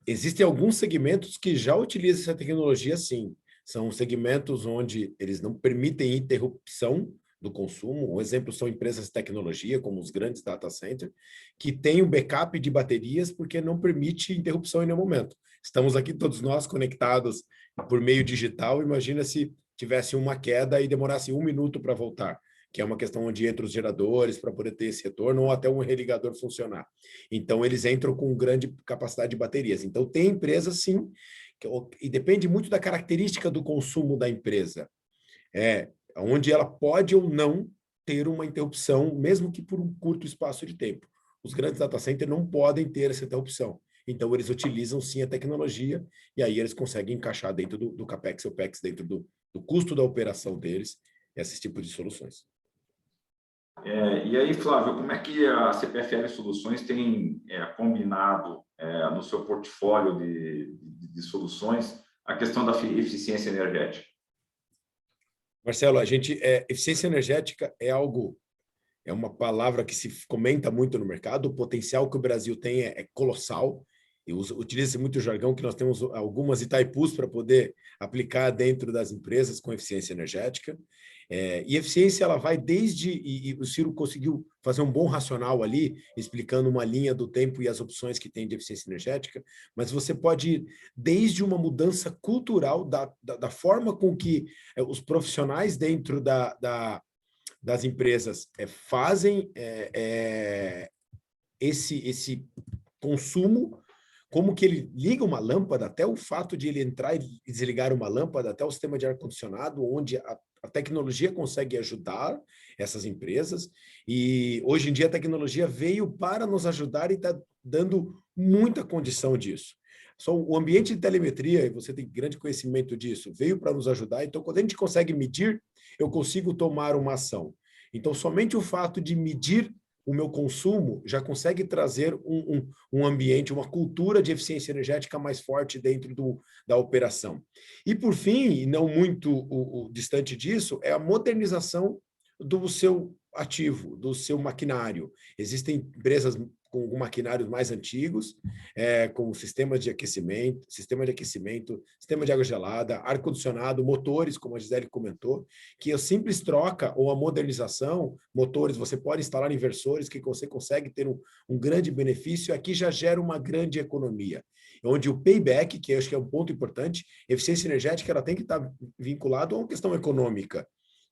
existem alguns segmentos que já utilizam essa tecnologia, sim. São segmentos onde eles não permitem interrupção do consumo. Um exemplo são empresas de tecnologia, como os grandes data centers, que têm um backup de baterias porque não permite interrupção em nenhum momento. Estamos aqui todos nós conectados por meio digital. Imagina se tivesse uma queda e demorasse 1 minuto para voltar, que é uma questão onde entra os geradores para poder ter esse retorno ou até um religador funcionar. Então, eles entram com grande capacidade de baterias. Então, tem empresas, sim, e depende muito da característica do consumo da empresa. Onde ela pode ou não ter uma interrupção, mesmo que por um curto espaço de tempo. Os grandes data centers não podem ter essa interrupção. Então, eles utilizam, sim, a tecnologia, e aí eles conseguem encaixar dentro do CAPEX e OPEX, dentro do custo da operação deles, esses tipos de soluções.
E aí, Flávio, como é que a CPFL Soluções tem combinado no seu portfólio de soluções a questão da eficiência energética?
Marcelo, eficiência energética é uma palavra que se comenta muito no mercado. O potencial que o Brasil tem é colossal. E utiliza-se muito o jargão que nós temos algumas Itaipus para poder aplicar dentro das empresas com eficiência energética. E eficiência, ela vai e o Ciro conseguiu fazer um bom racional ali, explicando uma linha do tempo e as opções que tem de eficiência energética, mas você pode ir desde uma mudança cultural da forma com que os profissionais dentro das empresas fazem esse consumo, como que ele liga uma lâmpada, até o fato de ele entrar e desligar uma lâmpada, até o sistema de ar-condicionado, onde a tecnologia consegue ajudar essas empresas. E hoje em dia a tecnologia veio para nos ajudar e está dando muita condição disso. Só o ambiente de telemetria, e você tem grande conhecimento disso, veio para nos ajudar. Então, quando a gente consegue medir, eu consigo tomar uma ação. Então, somente o fato de medir o meu consumo já consegue trazer um ambiente, uma cultura de eficiência energética mais forte dentro da operação. E, por fim, e não muito distante disso, é a modernização do seu ativo, do seu maquinário. Existem empresas com maquinários mais antigos, com sistema de aquecimento, sistema de água gelada, ar-condicionado, motores, como a Gisele comentou, que a simples troca ou a modernização, motores, você pode instalar inversores que você consegue ter um grande benefício, aqui já gera uma grande economia, onde o payback, que eu acho que é um ponto importante, eficiência energética, ela tem que estar vinculada a uma questão econômica.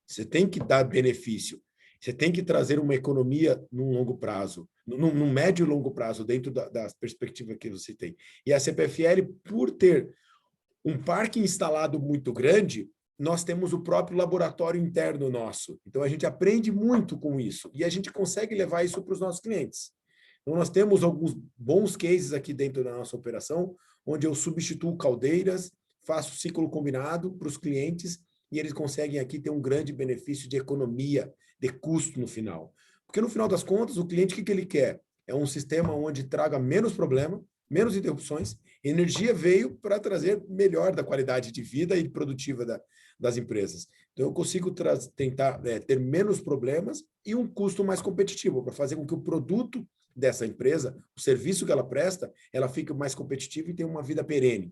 Você tem que dar benefício. Você tem que trazer uma economia num longo prazo, num médio e longo prazo, dentro da perspectiva que você tem. E a CPFL, por ter um parque instalado muito grande, nós temos o próprio laboratório interno nosso. Então, a gente aprende muito com isso e a gente consegue levar isso para os nossos clientes. Então, nós temos alguns bons cases aqui dentro da nossa operação, onde eu substituo caldeiras, faço ciclo combinado para os clientes e eles conseguem aqui ter um grande benefício de economia, de custo no final. Porque, no final das contas, o cliente, o que ele quer? É um sistema onde traga menos problema, menos interrupções. Energia veio para trazer melhor da qualidade de vida e produtiva das empresas. Então, eu consigo tentar ter menos problemas e um custo mais competitivo, para fazer com que o produto dessa empresa, o serviço que ela presta, ela fique mais competitiva e tenha uma vida perene.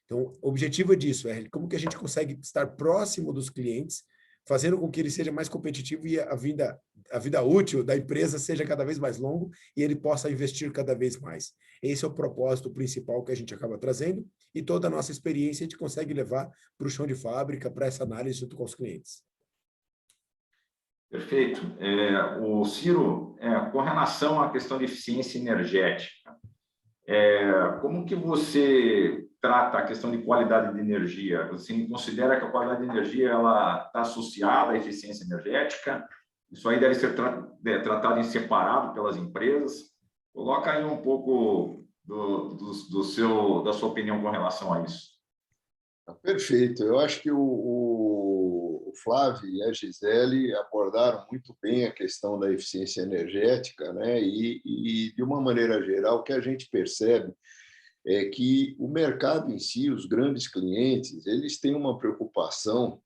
Então, o objetivo disso é como que a gente consegue estar próximo dos clientes, fazendo com que ele seja mais competitivo e a vida útil da empresa seja cada vez mais longo e ele possa investir cada vez mais. Esse é o propósito principal que a gente acaba trazendo e toda a nossa experiência a gente consegue levar para o chão de fábrica, para essa análise junto com os clientes.
Perfeito. O Ciro, com relação à questão de eficiência energética, como que você trata a questão de qualidade de energia? Você considera que a qualidade de energia ela está associada à eficiência energética? Isso aí deve ser tratado em separado pelas empresas? Coloca aí um pouco da sua opinião com relação a isso.
Perfeito. Eu acho que o Flávio e a Gisele abordaram muito bem a questão da eficiência energética, né? E de uma maneira geral, o que a gente percebe é que o mercado em si, os grandes clientes, eles têm uma preocupação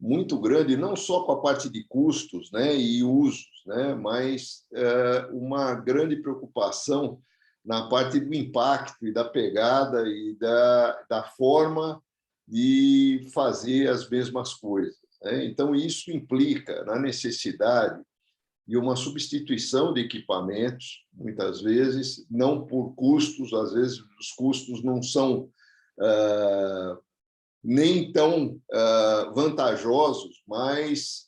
muito grande, não só com a parte de custos, né, e usos, né, mas uma grande preocupação na parte do impacto e da pegada e da forma de fazer as mesmas coisas, né? Então, isso implica na necessidade de uma substituição de equipamentos, muitas vezes, não por custos, às vezes os custos não são nem tão vantajosos, mas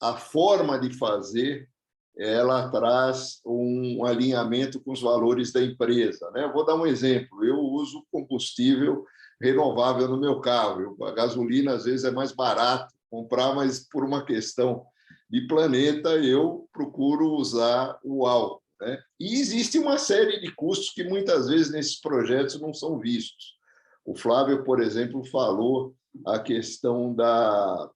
a forma de fazer ela traz um alinhamento com os valores da empresa, né? Eu vou dar um exemplo. Eu uso combustível renovável no meu carro. A gasolina, às vezes, é mais barato comprar, mas por uma questão de planeta, eu procuro usar o álcool, né? E existe uma série de custos que, muitas vezes, nesses projetos não são vistos. O Flávio, por exemplo, falou a questão da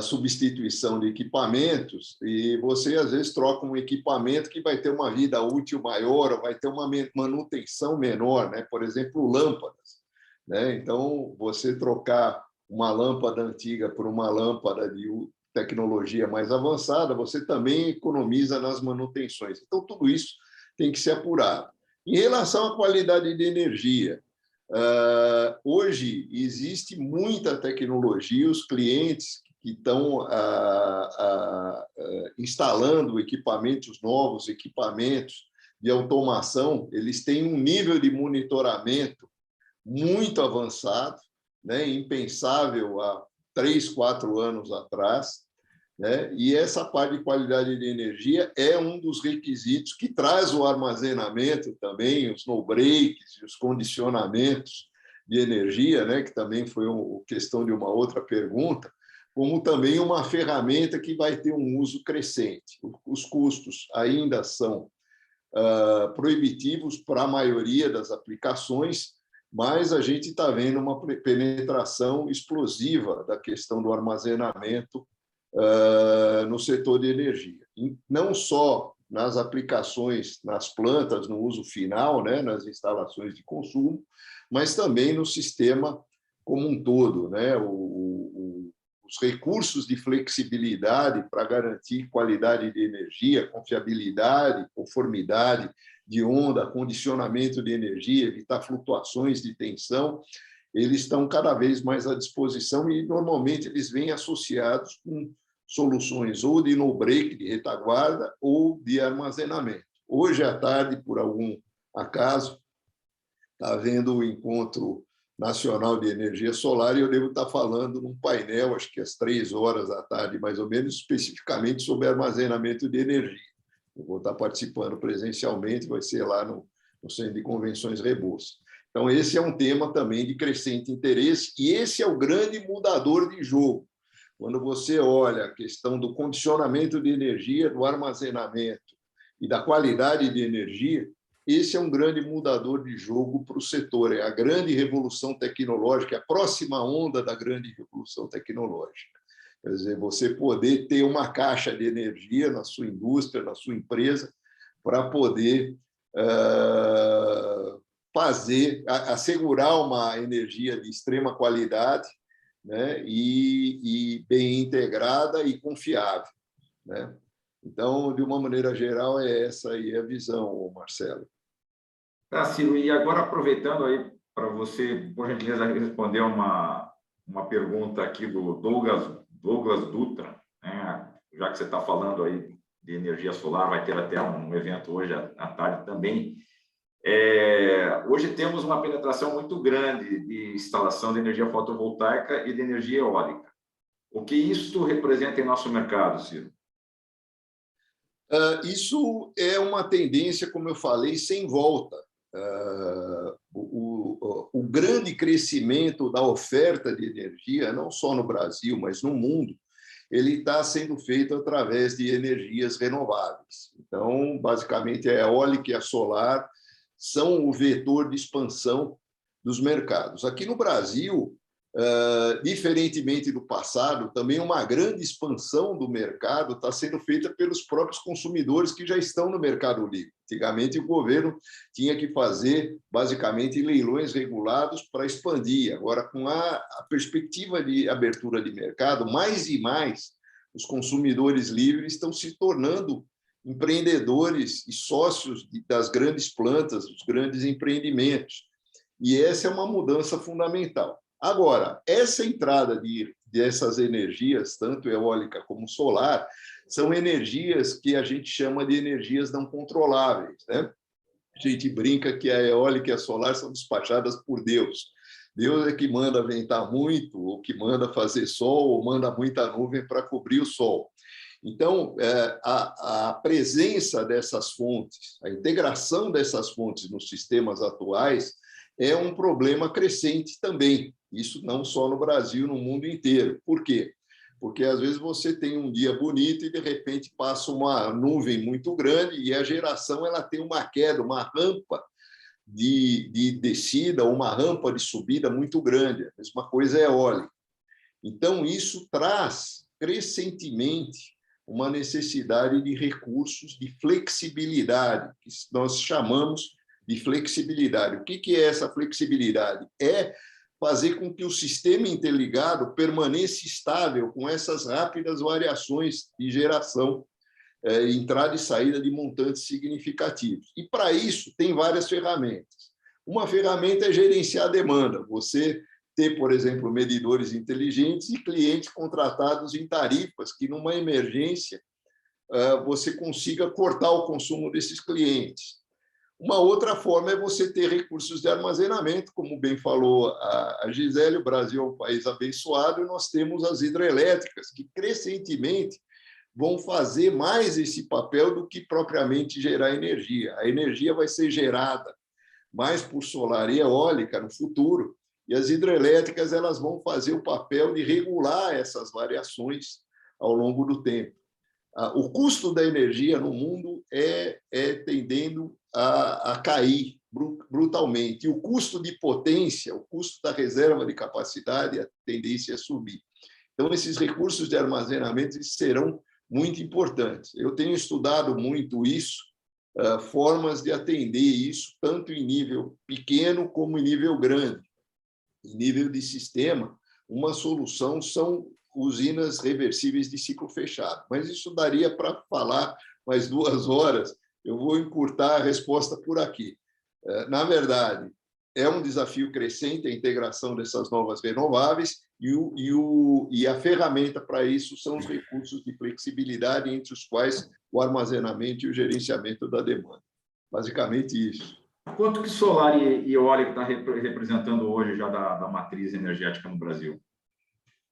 substituição de equipamentos e você, às vezes, troca um equipamento que vai ter uma vida útil maior ou vai ter uma manutenção menor, né? Por exemplo, lâmpadas, né? Então, você trocar uma lâmpada antiga por uma lâmpada de tecnologia mais avançada, você também economiza nas manutenções. Então, tudo isso tem que ser apurado. Em relação à qualidade de energia, hoje existe muita tecnologia, os clientes que estão instalando equipamentos novos, equipamentos de automação, eles têm um nível de monitoramento muito avançado, né, impensável há 3, 4 anos atrás, né? E essa parte de qualidade de energia é um dos requisitos que traz o armazenamento também, os no-breaks, os condicionamentos de energia, né, que também foi questão de uma outra pergunta, como também uma ferramenta que vai ter um uso crescente. Os custos ainda são proibitivos para a maioria das aplicações, mas a gente está vendo uma penetração explosiva da questão do armazenamento no setor de energia. E não só nas aplicações, nas plantas, no uso final, né, nas instalações de consumo, mas também no sistema como um todo, né? os recursos de flexibilidade para garantir qualidade de energia, confiabilidade, conformidade de onda, condicionamento de energia, evitar flutuações de tensão, eles estão cada vez mais à disposição e, normalmente, eles vêm associados com soluções ou de no-break, de retaguarda, ou de armazenamento. Hoje à tarde, por algum acaso, está havendo o Encontro Nacional de Energia Solar e eu devo estar falando num painel, acho que às 3 horas da tarde, mais ou menos, especificamente sobre armazenamento de energia. Eu vou estar participando presencialmente, vai ser lá no Centro de Convenções Rebouças. Então, esse é um tema também de crescente interesse e esse é o grande mudador de jogo. Quando você olha a questão do condicionamento de energia, do armazenamento e da qualidade de energia, esse é um grande mudador de jogo para o setor, é a grande revolução tecnológica, a próxima onda da grande revolução tecnológica. Quer dizer, você poder ter uma caixa de energia na sua indústria, na sua empresa, para poder assegurar uma energia de extrema qualidade, né, e bem integrada e confiável, né? Então, de uma maneira geral, é essa aí a visão, Marcelo.
Tá, Ciro, e agora aproveitando aí para você, por gentileza, responder uma pergunta aqui do Douglas Dutra, né? Já que você está falando aí de energia solar, vai ter até um evento hoje à tarde também. Hoje temos uma penetração muito grande de instalação de energia fotovoltaica e de energia eólica. O que isso representa em nosso mercado, Ciro?
Isso é uma tendência, como eu falei, sem volta. O grande crescimento da oferta de energia, não só no Brasil, mas no mundo, ele está sendo feito através de energias renováveis. Então, basicamente, a eólica e a solar são o vetor de expansão dos mercados. Aqui no Brasil, diferentemente do passado, também uma grande expansão do mercado está sendo feita pelos próprios consumidores que já estão no mercado livre. Antigamente, o governo tinha que fazer, basicamente, leilões regulados para expandir. Agora, com a perspectiva de abertura de mercado, mais e mais os consumidores livres estão se tornando empreendedores e sócios das grandes plantas, dos grandes empreendimentos. E essa é uma mudança fundamental. Agora, essa entrada dessas energias, tanto eólica como solar, são energias que a gente chama de energias não controláveis, né? A gente brinca que a eólica e a solar são despachadas por Deus. Deus é que manda ventar muito, ou que manda fazer sol, ou manda muita nuvem para cobrir o sol. Então, a presença dessas fontes, a integração dessas fontes nos sistemas atuais é um problema crescente também. Isso não só no Brasil, no mundo inteiro. Por quê? Porque, às vezes, você tem um dia bonito e, de repente, passa uma nuvem muito grande e a geração ela tem uma queda, uma rampa de descida, uma rampa de subida muito grande. A mesma coisa é eólica. Então, isso traz crescentemente uma necessidade de recursos de flexibilidade, que nós chamamos de flexibilidade. O que é essa flexibilidade? É fazer com que o sistema interligado permaneça estável com essas rápidas variações de geração, entrada e saída de montantes significativos. E, para isso, tem várias ferramentas. Uma ferramenta é gerenciar a demanda. Você ter, por exemplo, medidores inteligentes e clientes contratados em tarifas que, numa emergência, você consiga cortar o consumo desses clientes. Uma outra forma é você ter recursos de armazenamento, como bem falou a Gisele, o Brasil é um país abençoado e nós temos as hidrelétricas, que crescentemente vão fazer mais esse papel do que propriamente gerar energia. A energia vai ser gerada mais por solar e eólica no futuro, e as hidrelétricas elas vão fazer o papel de regular essas variações ao longo do tempo. O custo da energia no mundo é tendendo a cair brutalmente. E o custo de potência, o custo da reserva de capacidade, a tendência é subir. Então, esses recursos de armazenamento serão muito importantes. Eu tenho estudado muito isso, formas de atender isso, tanto em nível pequeno como em nível grande. Em nível de sistema, uma solução são usinas reversíveis de ciclo fechado. Mas isso daria para falar mais 2 horas, eu vou encurtar a resposta por aqui. Na verdade, é um desafio crescente a integração dessas novas renováveis e a ferramenta para isso são os recursos de flexibilidade, entre os quais o armazenamento e o gerenciamento da demanda. Basicamente isso.
Quanto que solar e eólica está representando hoje já da matriz energética no Brasil?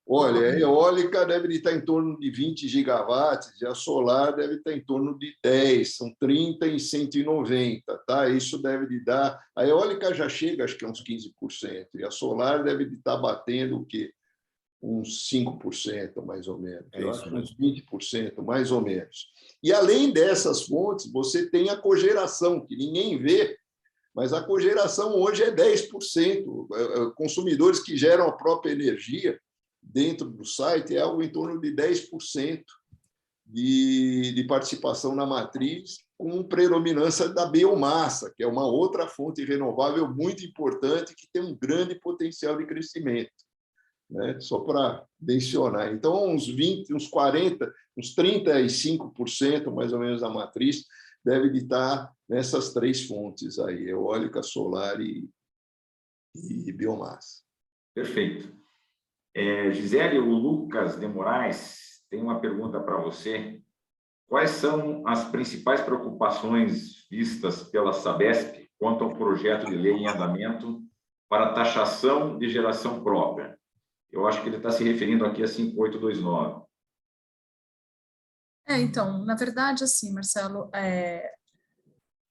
Olha, a eólica deve estar em torno de 20 gigawatts e a solar deve estar em torno de 10, são 30 e 190, tá? Isso deve de dar... A eólica já chega, acho que a uns 15%, e a solar deve estar batendo o quê? Uns 5%, mais ou menos. Eu acho uns 20%, mais ou menos. E, além dessas fontes, você tem a cogeração, que ninguém vê, mas a cogeração hoje é 10%. Consumidores que geram a própria energia dentro do site é algo em torno de 10% de participação na matriz, com predominância da biomassa, que é uma outra fonte renovável muito importante que tem um grande potencial de crescimento, né? Só para mencionar. Então, uns 20, uns 40, uns 35% mais ou menos da matriz deve estar nessas 3 fontes aí, eólica, solar e biomassa.
Perfeito. Gisele, o Lucas de Moraes tem uma pergunta para você. Quais são as principais preocupações vistas pela Sabesp quanto ao projeto de lei em andamento para taxação de geração própria? Eu acho que ele está se referindo aqui a 5829.
Então, na verdade, assim, Marcelo,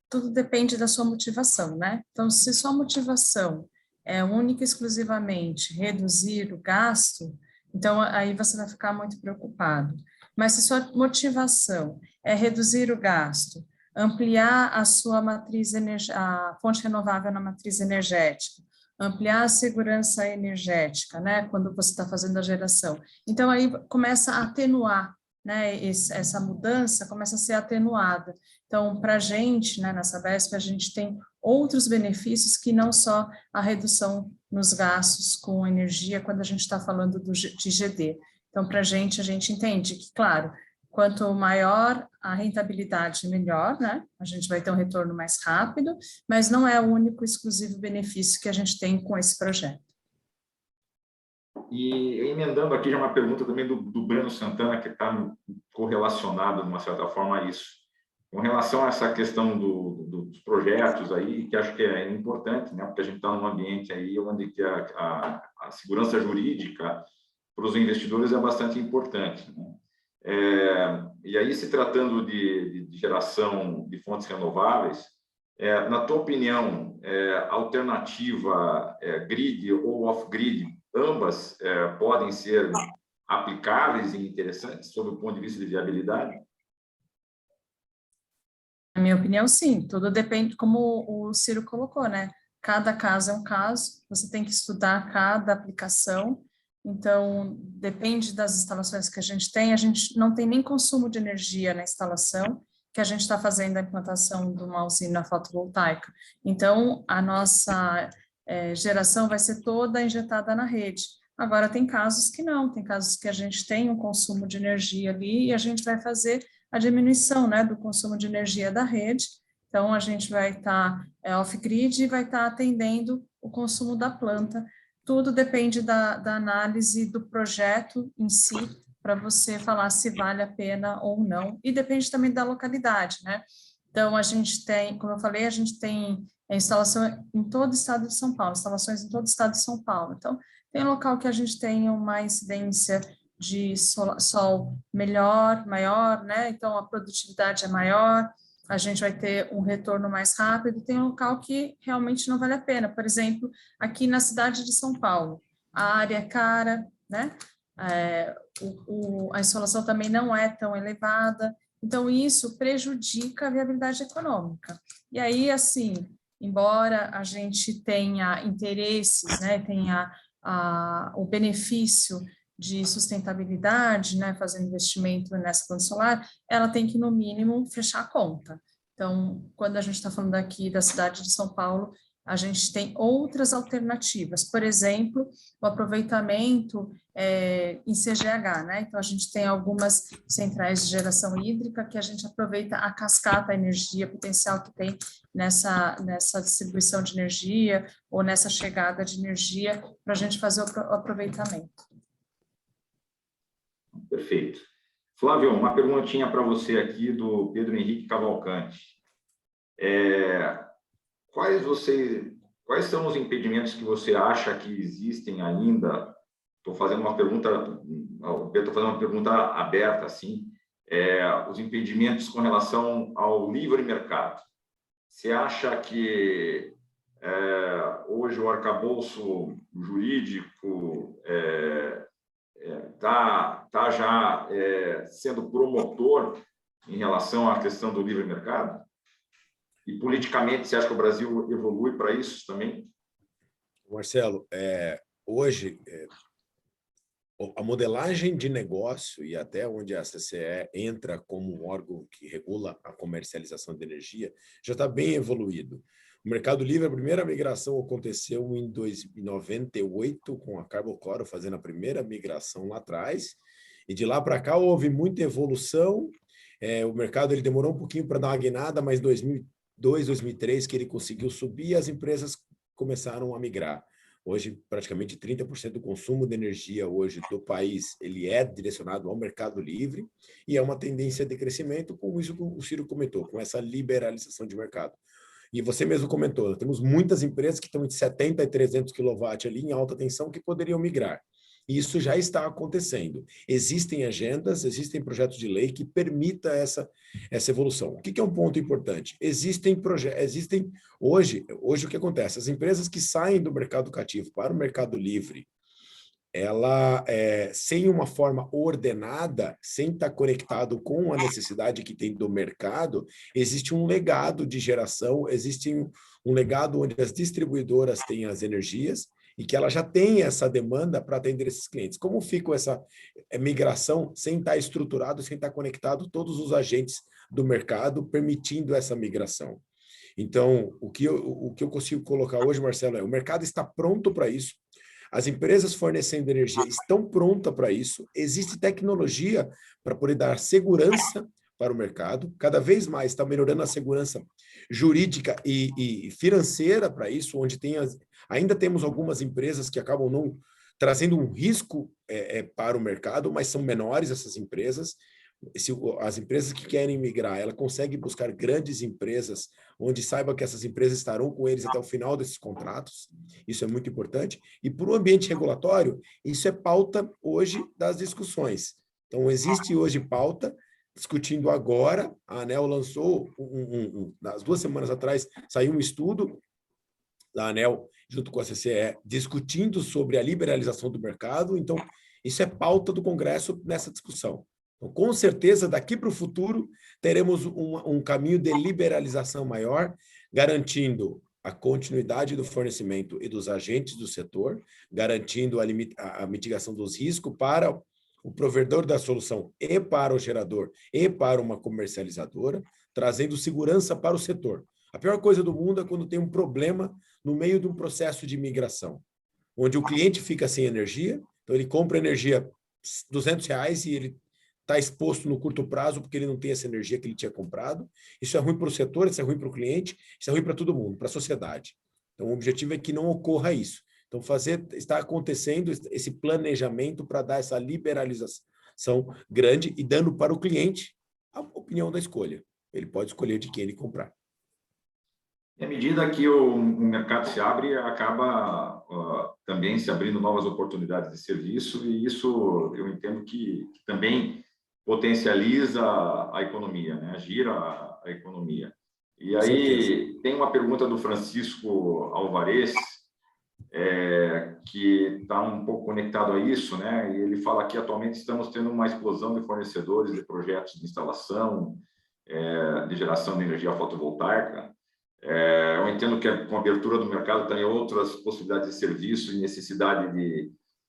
tudo depende da sua motivação, né? Então, se sua motivação é única e exclusivamente reduzir o gasto, então aí você vai ficar muito preocupado. Mas se sua motivação é reduzir o gasto, ampliar a sua matriz a fonte renovável na matriz energética, ampliar a segurança energética, né, quando você está fazendo a geração, então aí começa a atenuar, né, essa mudança começa a ser atenuada. Então, para a gente, né, na Sabesp, a gente tem outros benefícios que não só a redução nos gastos com energia, quando a gente está falando de GD. Então, para a gente entende que, claro, quanto maior a rentabilidade, melhor, né? A gente vai ter um retorno mais rápido, mas não é o único exclusivo benefício que a gente tem com esse projeto.
E emendando aqui já uma pergunta também do Breno Santana, que está correlacionado, de uma certa forma, a isso. Com relação a essa questão dos projetos aí, que acho que é importante, né? Porque a gente está num ambiente aí onde que a segurança jurídica para os investidores é bastante importante, né? E aí, se tratando de geração de fontes renováveis, na tua opinião, alternativa grid ou off-grid, ambas podem ser aplicáveis e interessantes sob o ponto de vista de viabilidade?
Na minha opinião, sim. Tudo depende, como o Ciro colocou, né? Cada caso é um caso, você tem que estudar cada aplicação. Então, depende das instalações que a gente não tem nem consumo de energia na instalação, que a gente está fazendo a implantação de uma usina fotovoltaica. Então, a nossa geração vai ser toda injetada na rede. Agora, tem casos que não, tem casos que a gente tem um consumo de energia ali e a gente vai fazer a diminuição, né, do consumo de energia da rede. Então, a gente vai estar off-grid e vai estar atendendo o consumo da planta. Tudo depende da análise do projeto em si, para você falar se vale a pena ou não, e depende também da localidade, né? Então, a gente tem, como eu falei, a gente tem instalação em todo o estado de São Paulo, instalações em todo o estado de São Paulo. Então, tem local que a gente tem uma incidência de sol maior, né? Então, a produtividade é maior, a gente vai ter um retorno mais rápido. Tem um local que realmente não vale a pena. Por exemplo, aqui na cidade de São Paulo, a área é cara, né? A insolação também não é tão elevada, então isso prejudica a viabilidade econômica. E aí, assim, embora a gente tenha interesses, né, tenha o benefício de sustentabilidade, né, fazer investimento nessa planta solar, ela tem que, no mínimo, fechar a conta. Então, quando a gente está falando aqui da cidade de São Paulo, a gente tem outras alternativas, por exemplo, o aproveitamento em CGH, né? Então, a gente tem algumas centrais de geração hídrica que a gente aproveita a cascata, a energia potencial que tem nessa distribuição de energia ou nessa chegada de energia para a gente fazer o aproveitamento.
Perfeito. Flávio, uma perguntinha para você aqui do Pedro Henrique Cavalcante. Quais são os impedimentos que você acha que existem ainda? Estou fazendo uma pergunta, o Pedro está fazendo uma pergunta aberta, assim, os impedimentos com relação ao livre mercado. Você acha que hoje o arcabouço jurídico está já sendo promotor em relação à questão do livre mercado? E politicamente, você acha que o Brasil evolui para isso também?
Marcelo, hoje a modelagem de negócio e até onde a CCE entra como um órgão que regula a comercialização de energia já está bem evoluído. O Mercado Livre, a primeira migração aconteceu em 98, com a Carbocloro fazendo a primeira migração lá atrás, e de lá para cá houve muita evolução. O mercado ele demorou um pouquinho para dar uma guinada, mas 2002, 2003 que ele conseguiu subir e as empresas começaram a migrar. Hoje, praticamente 30% do consumo de energia hoje do país ele é direcionado ao Mercado Livre e é uma tendência de crescimento, como isso que o Ciro comentou, com essa liberalização de mercado. E você mesmo comentou, nós temos muitas empresas que estão de 70 e 300 kW ali em alta tensão que poderiam migrar. E isso já está acontecendo. Existem agendas, existem projetos de lei que permita essa evolução. O que é um ponto importante? Existem hoje o que acontece? As empresas que saem do mercado cativo para o mercado livre, sem uma forma ordenada, sem estar conectado com a necessidade que tem do mercado, existe um legado de geração, existe um legado onde as distribuidoras têm as energias e que ela já tem essa demanda para atender esses clientes. Como fica essa migração sem estar estruturado, sem estar conectado todos os agentes do mercado, permitindo essa migração? Então, o que eu consigo colocar hoje, Marcelo, o mercado está pronto para isso. As empresas fornecendo energia estão prontas para isso. Existe tecnologia para poder dar segurança para o mercado. Cada vez mais está melhorando a segurança jurídica e financeira para isso, onde ainda temos algumas empresas que acabam não trazendo um risco para o mercado, mas são menores essas empresas. As empresas que querem migrar, ela consegue buscar grandes empresas, onde saiba que essas empresas estarão com eles até o final desses contratos. Isso é muito importante. E para o ambiente regulatório, isso é pauta hoje das discussões. Então, existe hoje pauta, discutindo agora, a ANEEL lançou, nas 2 semanas atrás, saiu um estudo da ANEEL, junto com a CCE, discutindo sobre a liberalização do mercado. Então, isso é pauta do Congresso nessa discussão. Então, com certeza, daqui para o futuro, teremos um caminho de liberalização maior, garantindo a continuidade do fornecimento e dos agentes do setor, garantindo a mitigação dos riscos para o provedor da solução e para o gerador e para uma comercializadora, trazendo segurança para o setor. A pior coisa do mundo é quando tem um problema no meio de um processo de migração, onde o cliente fica sem energia, então ele compra energia R$200 e ele está exposto no curto prazo porque ele não tem essa energia que ele tinha comprado. Isso é ruim para o setor, isso é ruim para o cliente, isso é ruim para todo mundo, para a sociedade. Então, o objetivo é que não ocorra isso. Então, está acontecendo esse planejamento para dar essa liberalização grande e dando para o cliente a opinião da escolha. Ele pode escolher de quem ele comprar.
E à medida que o mercado se abre, acaba também se abrindo novas oportunidades de serviço, e isso eu entendo que também potencializa a economia, né? Gira a economia. E aí tem uma pergunta do Francisco Alvarez, que está um pouco conectado a isso, né? E ele fala que atualmente estamos tendo uma explosão de fornecedores de projetos de instalação, de geração de energia fotovoltaica. Eu entendo que com a abertura do mercado tem outras possibilidades de serviço e necessidade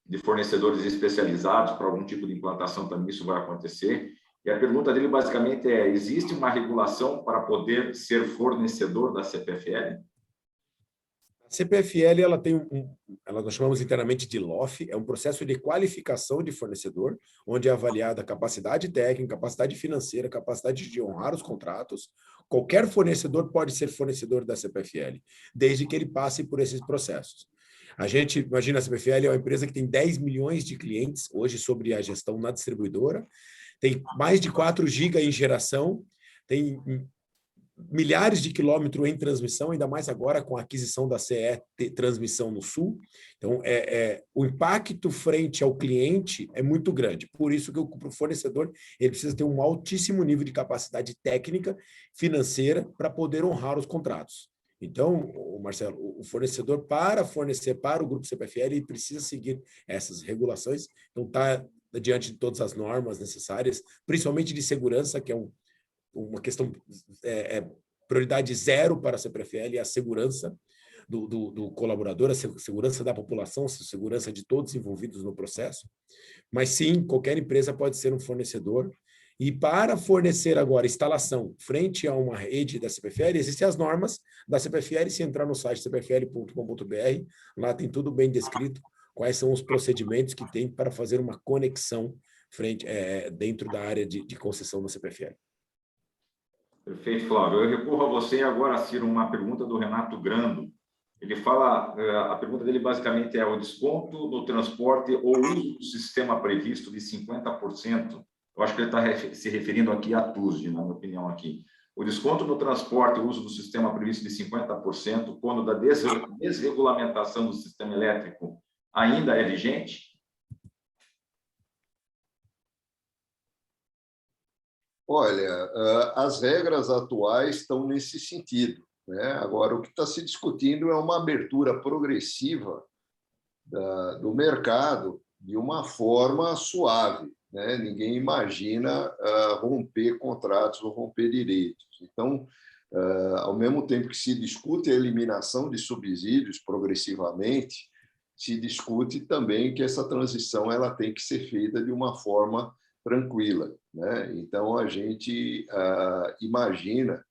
de fornecedores especializados para algum tipo de implantação, também isso vai acontecer. E a pergunta dele basicamente existe uma regulação para poder ser fornecedor da CPFL?
A CPFL, ela tem nós chamamos internamente de LOF, é um processo de qualificação de fornecedor, onde é avaliada a capacidade técnica, capacidade financeira, capacidade de honrar os contratos. Qualquer fornecedor pode ser fornecedor da CPFL, desde que ele passe por esses processos. A gente imagina, a CPFL é uma empresa que tem 10 milhões de clientes hoje sobre a gestão na distribuidora, tem mais de 4 GB em geração, tem milhares de quilômetros em transmissão, ainda mais agora com a aquisição da CE Transmissão no Sul. Então, o impacto frente ao cliente é muito grande. Por isso que o fornecedor ele precisa ter um altíssimo nível de capacidade técnica, financeira, para poder honrar os contratos. Então, Marcelo, o fornecedor, para fornecer para o grupo CPFL, ele precisa seguir essas regulações. Então, está diante de todas as normas necessárias, principalmente de segurança, que é uma questão prioridade zero para a CPFL, é a segurança do colaborador, a segurança da população, a segurança de todos envolvidos no processo. Mas sim, qualquer empresa pode ser um fornecedor. E para fornecer agora instalação frente a uma rede da CPFL, existem as normas da CPFL. Se entrar no site cpfl.com.br, lá tem tudo bem descrito, quais são os procedimentos que tem para fazer uma conexão dentro da área de concessão da CPFL.
Perfeito, Flávio. Eu recorro a você agora, Ciro, uma pergunta do Renato Grando. Ele fala, a pergunta dele basicamente é o desconto no transporte ou uso do sistema previsto de 50%. Eu acho que ele está se referindo aqui à TUSD, na minha opinião aqui. O desconto no transporte e uso do sistema previsto de 50%, quando da desregulamentação do sistema elétrico ainda é vigente?
Olha, as regras atuais estão nesse sentido, né? Agora, o que está se discutindo é uma abertura progressiva do mercado de uma forma suave, né? Ninguém imagina romper contratos ou romper direitos. Então, ao mesmo tempo que se discute a eliminação de subsídios progressivamente, se discute também que essa transição ela tem que ser feita de uma forma tranquila, né? Então, a gente imagina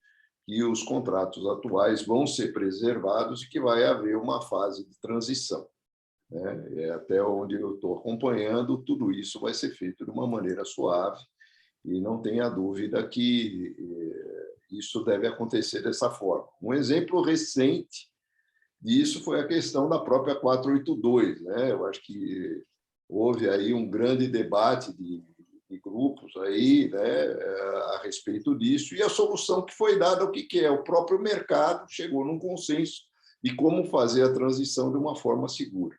que os contratos atuais vão ser preservados e que vai haver uma fase de transição, né? Até onde eu estou acompanhando, tudo isso vai ser feito de uma maneira suave e não tenha dúvida que isso deve acontecer dessa forma. Um exemplo recente disso foi a questão da própria 482, né? Eu acho que houve aí um grande debate de grupos aí, né, a respeito disso, e a solução que foi dada, o que é? O próprio mercado chegou num consenso de como fazer a transição de uma forma segura.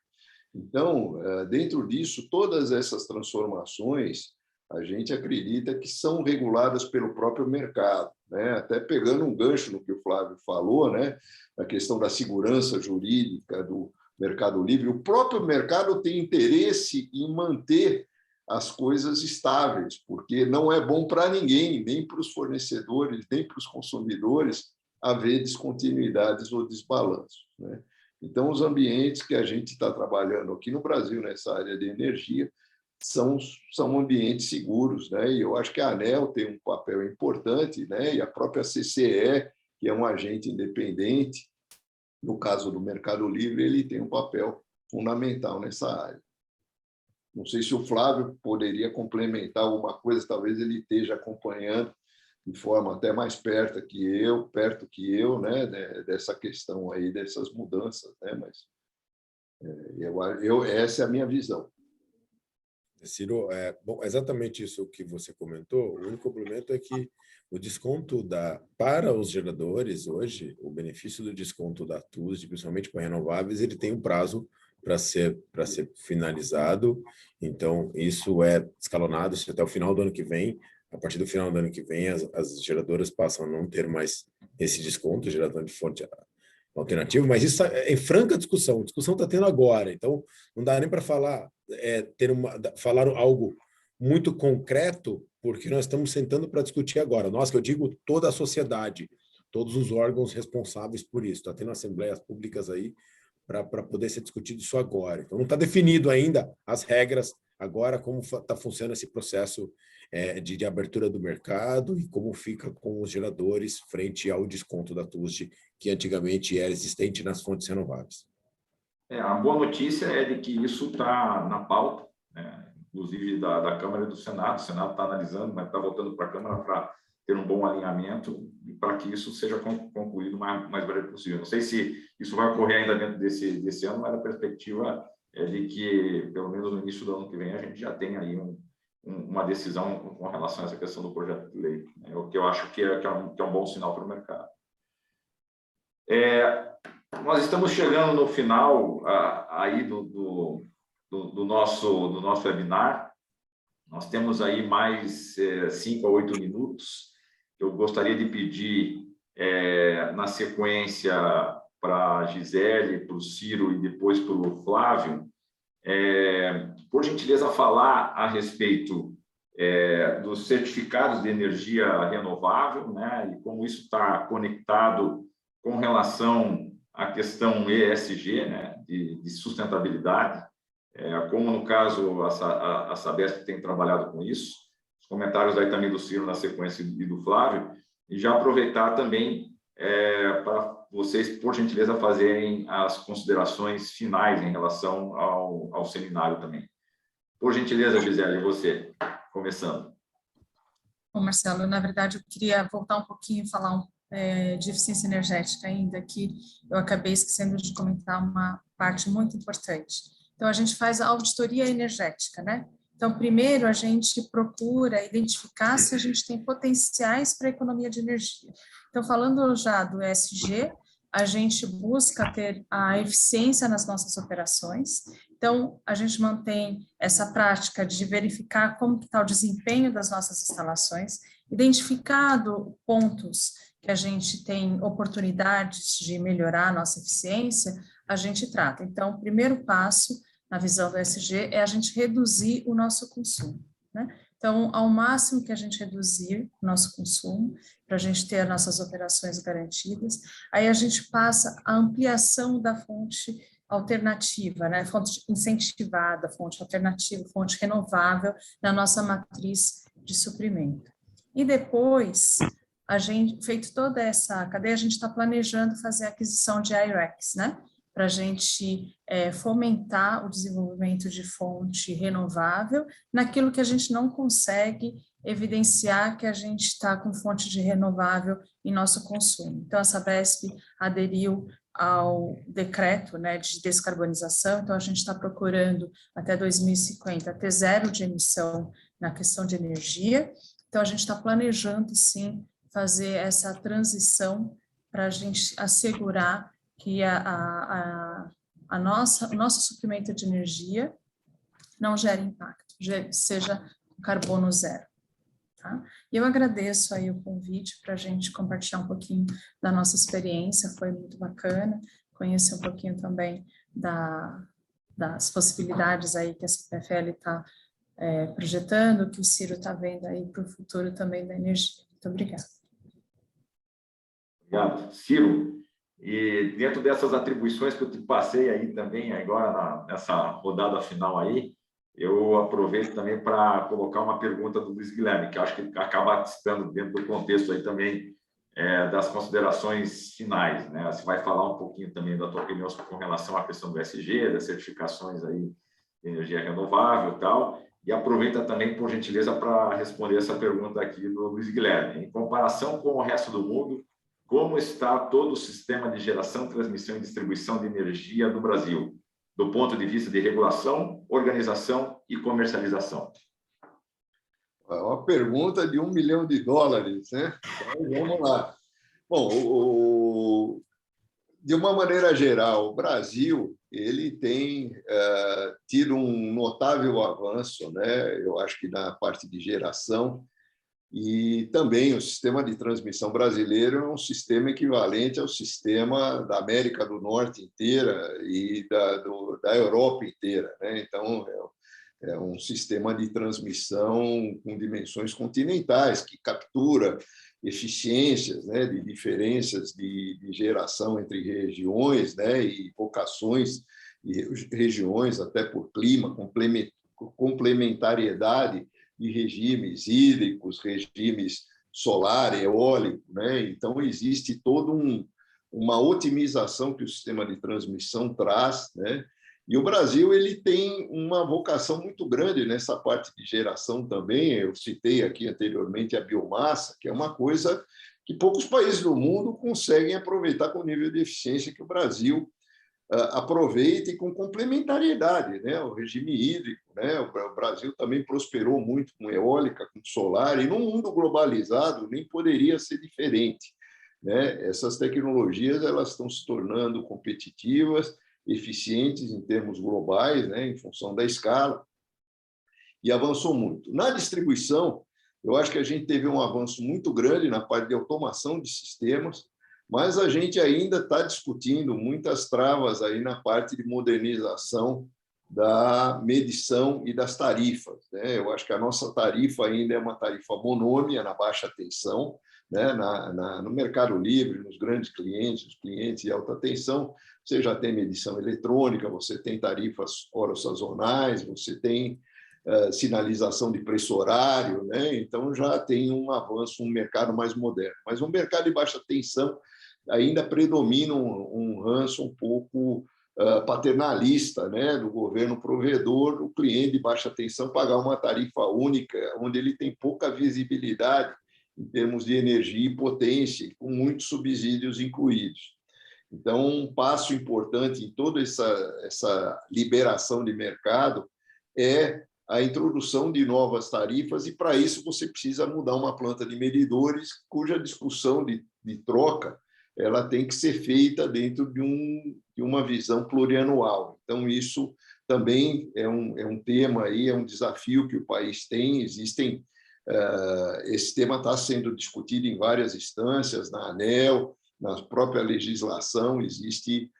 Então, dentro disso, todas essas transformações, a gente acredita que são reguladas pelo próprio mercado, né? Até pegando um gancho no que o Flávio falou, né, a questão da segurança jurídica do mercado livre, o próprio mercado tem interesse em manter as coisas estáveis, porque não é bom para ninguém, nem para os fornecedores, nem para os consumidores, haver descontinuidades ou desbalanços, né? Então, os ambientes que a gente está trabalhando aqui no Brasil, nessa área de energia, são ambientes seguros, né? E eu acho que a ANEEL tem um papel importante, né? E a própria CCE, que é um agente independente, no caso do Mercado Livre, ele tem um papel fundamental nessa área. Não sei se o Flávio poderia complementar alguma coisa, talvez ele esteja acompanhando de forma até mais perto que eu, né, dessa questão aí, dessas mudanças, né? Mas essa é a minha visão.
Ciro, bom, exatamente isso que você comentou. O único complemento é que o desconto para os geradores, hoje, o benefício do desconto da TUSD, principalmente para renováveis, ele tem um prazo para ser finalizado. Então, isso é escalonado, isso até o final do ano que vem. A partir do final do ano que vem, as geradoras passam a não ter mais esse desconto, gerador de fonte alternativa, mas isso é em franca discussão. A discussão está tendo agora, então não dá nem para falar algo muito concreto, porque nós estamos sentando para discutir agora. Nós, que eu digo, toda a sociedade, todos os órgãos responsáveis por isso. Está tendo assembleias públicas aí para poder ser discutido isso agora. Então, não está definido ainda as regras agora, como está funcionando esse processo de abertura do mercado e como fica com os geradores frente ao desconto da TUSD, que antigamente era existente nas fontes renováveis.
A boa notícia é de que isso está na pauta, né? Inclusive da Câmara e do Senado. O Senado está analisando, mas está voltando para a Câmara para ter um bom alinhamento e para que isso seja concluído o mais breve possível. Não sei se isso vai ocorrer ainda dentro desse ano, mas a perspectiva é de que, pelo menos no início do ano que vem, a gente já tenha aí uma decisão com relação a essa questão do projeto de lei, né? O que eu acho que é um bom sinal para o mercado. Nós estamos chegando no final aí do nosso webinar. Nós temos aí mais 5 a 8 minutos. Eu gostaria de pedir, na sequência, para a Gisele, para o Ciro e depois para o Flávio, por gentileza, falar a respeito dos certificados de energia renovável, né, e como isso está conectado com relação à questão ESG, né, de sustentabilidade, como, no caso, a Sabesp tem trabalhado com isso. Os comentários aí também do Ciro na sequência e do Flávio, e já aproveitar também para vocês, por gentileza, fazerem as considerações finais em relação ao seminário também. Por gentileza, Gisele, você, começando.
Bom, Marcelo, na verdade, eu queria voltar um pouquinho e falar de eficiência energética ainda, que eu acabei esquecendo de comentar uma parte muito importante. Então, a gente faz a auditoria energética, né? Então, primeiro, a gente procura identificar se a gente tem potenciais para a economia de energia. Então, falando já do ESG, a gente busca ter a eficiência nas nossas operações. Então, a gente mantém essa prática de verificar como está o desempenho das nossas instalações, identificado pontos que a gente tem oportunidades de melhorar a nossa eficiência, a gente trata. Então, o primeiro passo na visão do ESG é a gente reduzir o nosso consumo, né? Então, ao máximo que a gente reduzir o nosso consumo, para a gente ter as nossas operações garantidas, aí a gente passa a ampliação da fonte alternativa, né? Fonte incentivada, fonte alternativa, fonte renovável na nossa matriz de suprimento. E depois, a gente, feito toda essa cadeia, a gente está planejando fazer a aquisição de I-RECs, né? Para a gente fomentar o desenvolvimento de fonte renovável naquilo que a gente não consegue evidenciar que a gente está com fonte de renovável em nosso consumo. Então, a Sabesp aderiu ao decreto, né, de descarbonização, então a gente está procurando até 2050 ter zero de emissão na questão de energia, então a gente está planejando, sim, fazer essa transição para a gente assegurar que o nosso suprimento de energia não gere impacto, seja carbono zero. Tá? E eu agradeço aí o convite para a gente compartilhar um pouquinho da nossa experiência, foi muito bacana, conhecer um pouquinho também das possibilidades aí que a CPFL está projetando, que o Ciro está vendo aí para o futuro também da energia. Muito obrigada.
Obrigado. Ciro, e dentro dessas atribuições que eu te passei aí também, agora nessa rodada final aí, eu aproveito também para colocar uma pergunta do Luiz Guilherme, que acho que acaba estando dentro do contexto aí também das considerações finais, né? Você vai falar um pouquinho também da tua opinião com relação à questão do ESG, das certificações aí de energia renovável e tal, e aproveita também, por gentileza, para responder essa pergunta aqui do Luiz Guilherme. Em comparação com o resto do mundo, como está todo o sistema de geração, transmissão e distribuição de energia do Brasil, do ponto de vista de regulação, organização e comercialização?
É uma pergunta de $1 milhão, né? Então, vamos lá. Bom, de uma maneira geral, o Brasil ele tem tido um notável avanço, né? Eu acho que na parte de geração, e também o sistema de transmissão brasileiro é um sistema equivalente ao sistema da América do Norte inteira e da Europa inteira, né? Então, é um sistema de transmissão com dimensões continentais, que captura eficiências, né, de diferenças de geração entre regiões, né, e vocações e regiões, até por clima, complementariedade de regimes hídricos, regimes solar, eólico, né? Então, existe toda uma otimização que o sistema de transmissão traz, né? E o Brasil ele tem uma vocação muito grande nessa parte de geração também. Eu citei aqui anteriormente a biomassa, que é uma coisa que poucos países do mundo conseguem aproveitar com o nível de eficiência que o Brasil aproveita e com complementariedade, né? O regime hídrico, né? O Brasil também prosperou muito com eólica, com solar, e num mundo globalizado nem poderia ser diferente, né? Essas tecnologias elas estão se tornando competitivas, eficientes em termos globais, né, em função da escala, e avançou muito. Na distribuição, eu acho que a gente teve um avanço muito grande na parte de automação de sistemas, mas a gente ainda está discutindo muitas travas aí na parte de modernização da medição e das tarifas, né? Eu acho que a nossa tarifa ainda é uma tarifa monômia na baixa tensão, né? No Mercado Livre, nos grandes clientes, os clientes de alta tensão, você já tem medição eletrônica, você tem tarifas hora-sazonais, você tem sinalização de preço horário, né? Então já tem um avanço, um mercado mais moderno. Mas o mercado de baixa tensão ainda predomina um ranço um pouco paternalista, né? Do governo provedor, o cliente de baixa tensão pagar uma tarifa única, onde ele tem pouca visibilidade em termos de energia e potência, com muitos subsídios incluídos. Então, um passo importante em toda essa liberação de mercado é a introdução de novas tarifas, e para isso você precisa mudar uma planta de medidores cuja discussão de troca ela tem que ser feita dentro de uma visão plurianual. Então, isso também é um tema, aí, é um desafio que o país tem. Esse tema está sendo discutido em várias instâncias, na ANEEL, na própria legislação, existe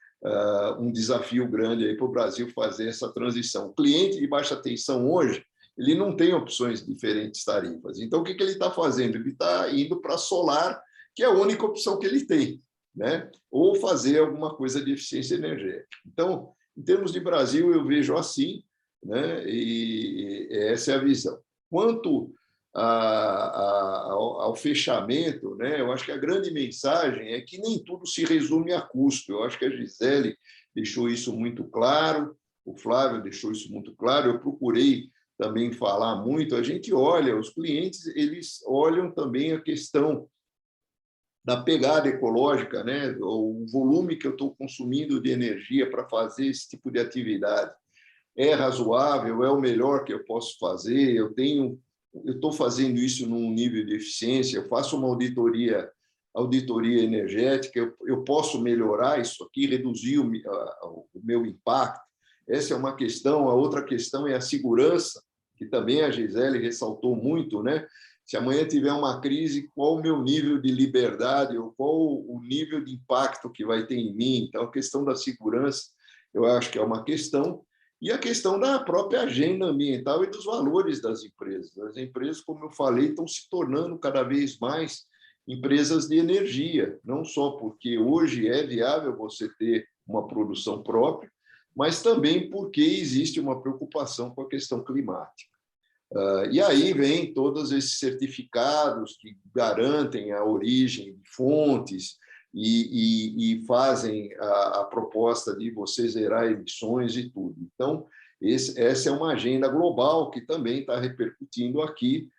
um desafio grande para o Brasil fazer essa transição. O cliente de baixa tensão hoje, ele não tem opções de diferentes tarifas. Então, o que ele está fazendo? Ele está indo para solar, que é a única opção que ele tem, né? Ou fazer alguma coisa de eficiência energética. Então, em termos de Brasil, eu vejo assim, né? E essa é a visão. Quanto ao fechamento, né? Eu acho que a grande mensagem é que nem tudo se resume a custo. Eu acho que a Gisele deixou isso muito claro, o Flávio deixou isso muito claro, eu procurei também falar muito. A gente olha, os clientes eles olham também a questão da pegada ecológica, né? O volume que eu estou consumindo de energia para fazer esse tipo de atividade é razoável, é o melhor que eu posso fazer, eu estou fazendo isso num nível de eficiência, eu faço uma auditoria energética, eu posso melhorar isso aqui, reduzir o meu impacto. Essa é uma questão. A outra questão é a segurança, que também a Gisele ressaltou muito, né? Se amanhã tiver uma crise, qual o meu nível de liberdade ou qual o nível de impacto que vai ter em mim? Então, a questão da segurança, eu acho que é uma questão. E a questão da própria agenda ambiental e dos valores das empresas. As empresas, como eu falei, estão se tornando cada vez mais empresas de energia, não só porque hoje é viável você ter uma produção própria, mas também porque existe uma preocupação com a questão climática. E aí vem todos esses certificados que garantem a origem de fontes e fazem a proposta de você zerar emissões e tudo. Então, essa é uma agenda global que também está repercutindo aqui,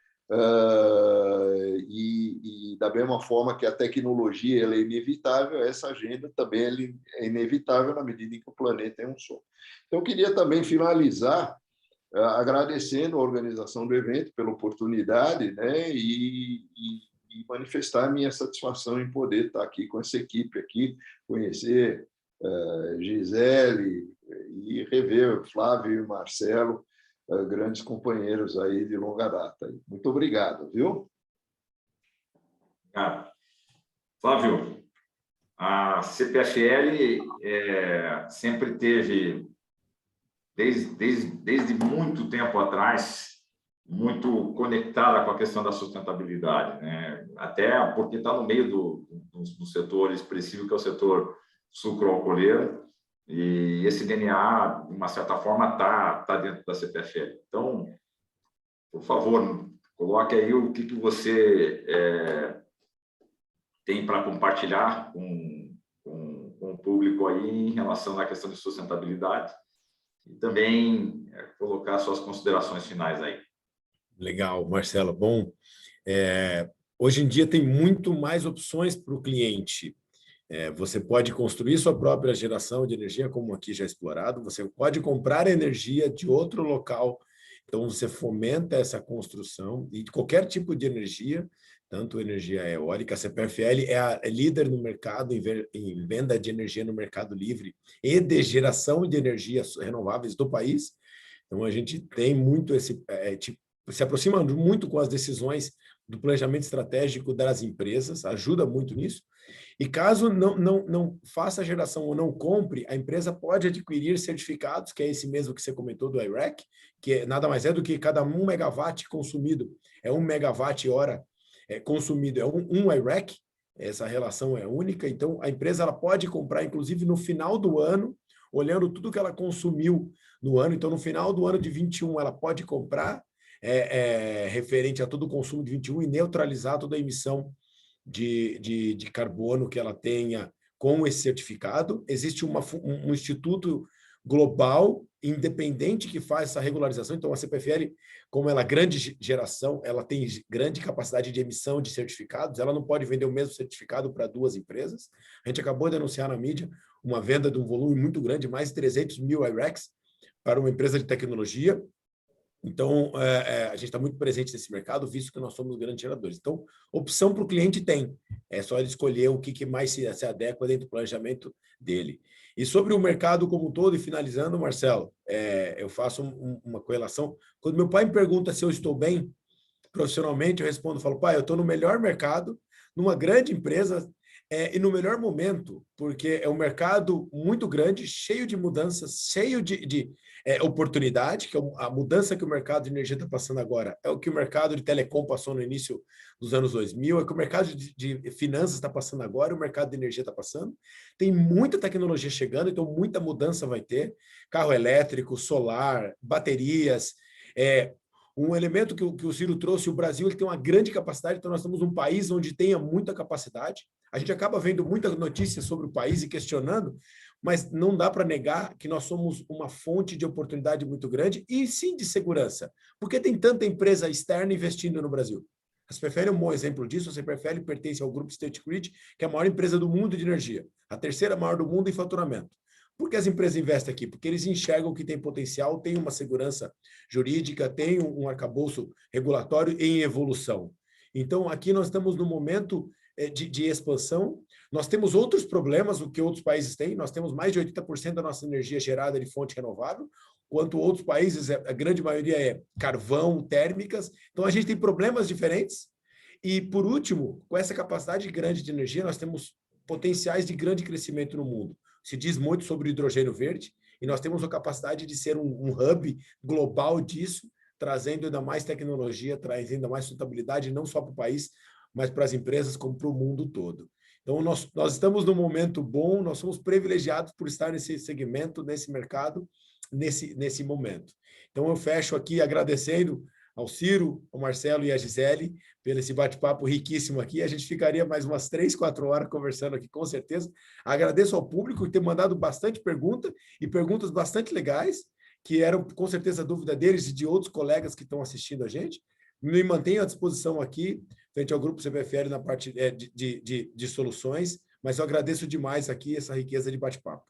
e da mesma forma que a tecnologia ela é inevitável, essa agenda também é inevitável na medida em que o planeta é um só. Então, eu queria também finalizar agradecendo a organização do evento pela oportunidade, né, e manifestar a minha satisfação em poder estar aqui com essa equipe aqui, conhecer Gisele e rever Flávio e Marcelo, grandes companheiros aí de longa data. Muito obrigado, viu?
Obrigado. Flávio, a CPFL sempre teve, desde muito tempo atrás, muito conectada com a questão da sustentabilidade, né? Até porque está no meio do setor expressivo, que é o setor sucroalcooleiro, e esse DNA, de uma certa forma, está dentro da CPFL. Então, por favor, coloque aí o que você tem para compartilhar com o público aí em relação à questão de sustentabilidade e também colocar suas considerações finais aí.
Legal, Marcelo. Bom, hoje em dia tem muito mais opções para o cliente. Você pode construir sua própria geração de energia, como aqui já explorado, você pode comprar energia de outro local, então você fomenta essa construção e de qualquer tipo de energia, tanto energia eólica, a CPFL é líder no mercado em venda de energia no mercado livre e de geração de energias renováveis do país. Então a gente tem muito se aproxima muito com as decisões do planejamento estratégico das empresas, ajuda muito nisso. E caso não faça a geração ou não compre, a empresa pode adquirir certificados, que é esse mesmo que você comentou do I-REC, que nada mais é do que cada 1 megawatt consumido, 1 megawatt-hora consumido, é um I-REC, essa relação é única, então a empresa ela pode comprar, inclusive no final do ano, olhando tudo que ela consumiu no ano, então no final do ano de 21 ela pode comprar, referente a todo o consumo de 21 e neutralizar toda a emissão de carbono que ela tenha com esse certificado. Existe um instituto global independente que faz essa regularização. Então, a CPFL, como ela é grande geração, ela tem grande capacidade de emissão de certificados, ela não pode vender o mesmo certificado para 2 empresas. A gente acabou de anunciar na mídia uma venda de um volume muito grande, mais de 300 mil I-RECs para uma empresa de tecnologia. Então, a gente está muito presente nesse mercado, visto que nós somos grandes geradores. Então, opção para o cliente tem. É só ele escolher o que mais se adequa dentro do planejamento dele. E sobre o mercado como um todo, e finalizando, Marcelo, eu faço uma correlação. Quando meu pai me pergunta se eu estou bem profissionalmente, eu respondo, falo, pai, eu estou no melhor mercado, numa grande empresa, e no melhor momento, porque é um mercado muito grande, cheio de mudanças, cheio de oportunidade, que é a mudança que o mercado de energia está passando agora, é o que o mercado de telecom passou no início dos anos 2000, é o que o mercado de finanças está passando agora, o mercado de energia está passando. Tem muita tecnologia chegando, então muita mudança vai ter, carro elétrico, solar, baterias, um elemento que o Ciro trouxe, o Brasil ele tem uma grande capacidade, então nós somos um país onde tenha muita capacidade. A gente acaba vendo muitas notícias sobre o país e questionando, mas não dá para negar que nós somos uma fonte de oportunidade muito grande e sim de segurança. Por que tem tanta empresa externa investindo no Brasil? A CPFL é um bom exemplo disso. A CPFL pertence ao grupo State Grid, que é a maior empresa do mundo de energia, a terceira maior do mundo em faturamento. Por que as empresas investem aqui? Porque eles enxergam que tem potencial, tem uma segurança jurídica, tem um arcabouço regulatório em evolução. Então, aqui nós estamos no momento de expansão. Nós temos outros problemas do que outros países têm. Nós temos mais de 80% da nossa energia gerada de fonte renovável, enquanto outros países, a grande maioria é carvão, térmicas. Então, a gente tem problemas diferentes. E, por último, com essa capacidade grande de energia, nós temos potenciais de grande crescimento no mundo. Se diz muito sobre o hidrogênio verde, e nós temos a capacidade de ser um hub global disso, trazendo ainda mais tecnologia, trazendo ainda mais sustentabilidade, não só para o país, mas para as empresas, como para o mundo todo. Então, nós estamos num momento bom, nós somos privilegiados por estar nesse segmento, nesse mercado, nesse momento. Então, eu fecho aqui agradecendo ao Ciro, ao Marcelo e à Gisele pelo esse bate-papo riquíssimo aqui. A gente ficaria mais umas 3, 4 horas conversando aqui, com certeza. Agradeço ao público por ter mandado bastante pergunta e perguntas bastante legais, que eram, com certeza, dúvida deles e de outros colegas que estão assistindo a gente. Me mantenho à disposição aqui, frente ao Grupo CPFL, na parte de soluções, mas eu agradeço demais aqui essa riqueza de bate-papo.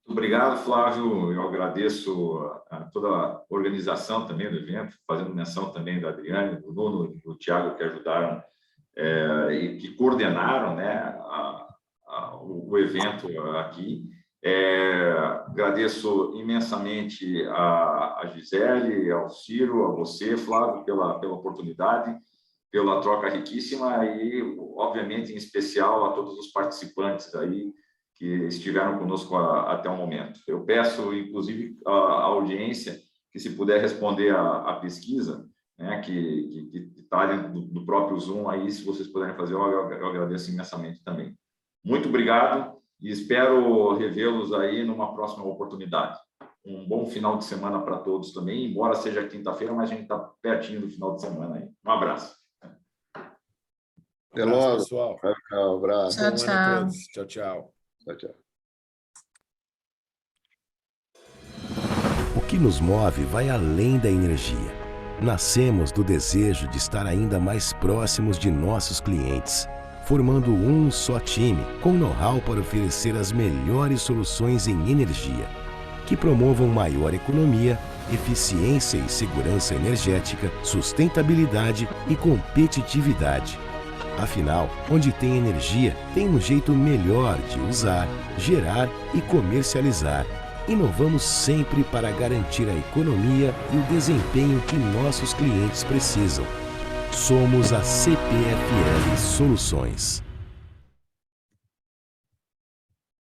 Muito obrigado, Flávio. Eu agradeço a toda a organização também do evento, fazendo menção também da Adriane, do Nuno e do Tiago, que ajudaram e que coordenaram, né, o evento aqui. Agradeço imensamente a Gisele, ao Ciro, a você, Flávio, pela oportunidade, pela troca riquíssima e, obviamente, em especial a todos os participantes aí que estiveram conosco até o momento. Eu peço, inclusive, à audiência que, se puder responder a pesquisa, né, que está dentro do próprio Zoom, aí, se vocês puderem fazer, eu agradeço imensamente também. Muito obrigado e espero revê-los aí numa próxima oportunidade. Um bom final de semana para todos também, embora seja quinta-feira, mas a gente está pertinho do final de semana aí. Um abraço.
Até logo,
pessoal.
Tchau, abraço.
Tchau,
Bom ano a todos. Tchau, tchau.
Tchau, tchau.
O que nos move vai além da energia. Nascemos do desejo de estar ainda mais próximos de nossos clientes, formando um só time com know-how para oferecer as melhores soluções em energia, que promovam maior economia, eficiência e segurança energética, sustentabilidade e competitividade. Afinal, onde tem energia, tem um jeito melhor de usar, gerar e comercializar. Inovamos sempre para garantir a economia e o desempenho que nossos clientes precisam. Somos a CPFL Soluções.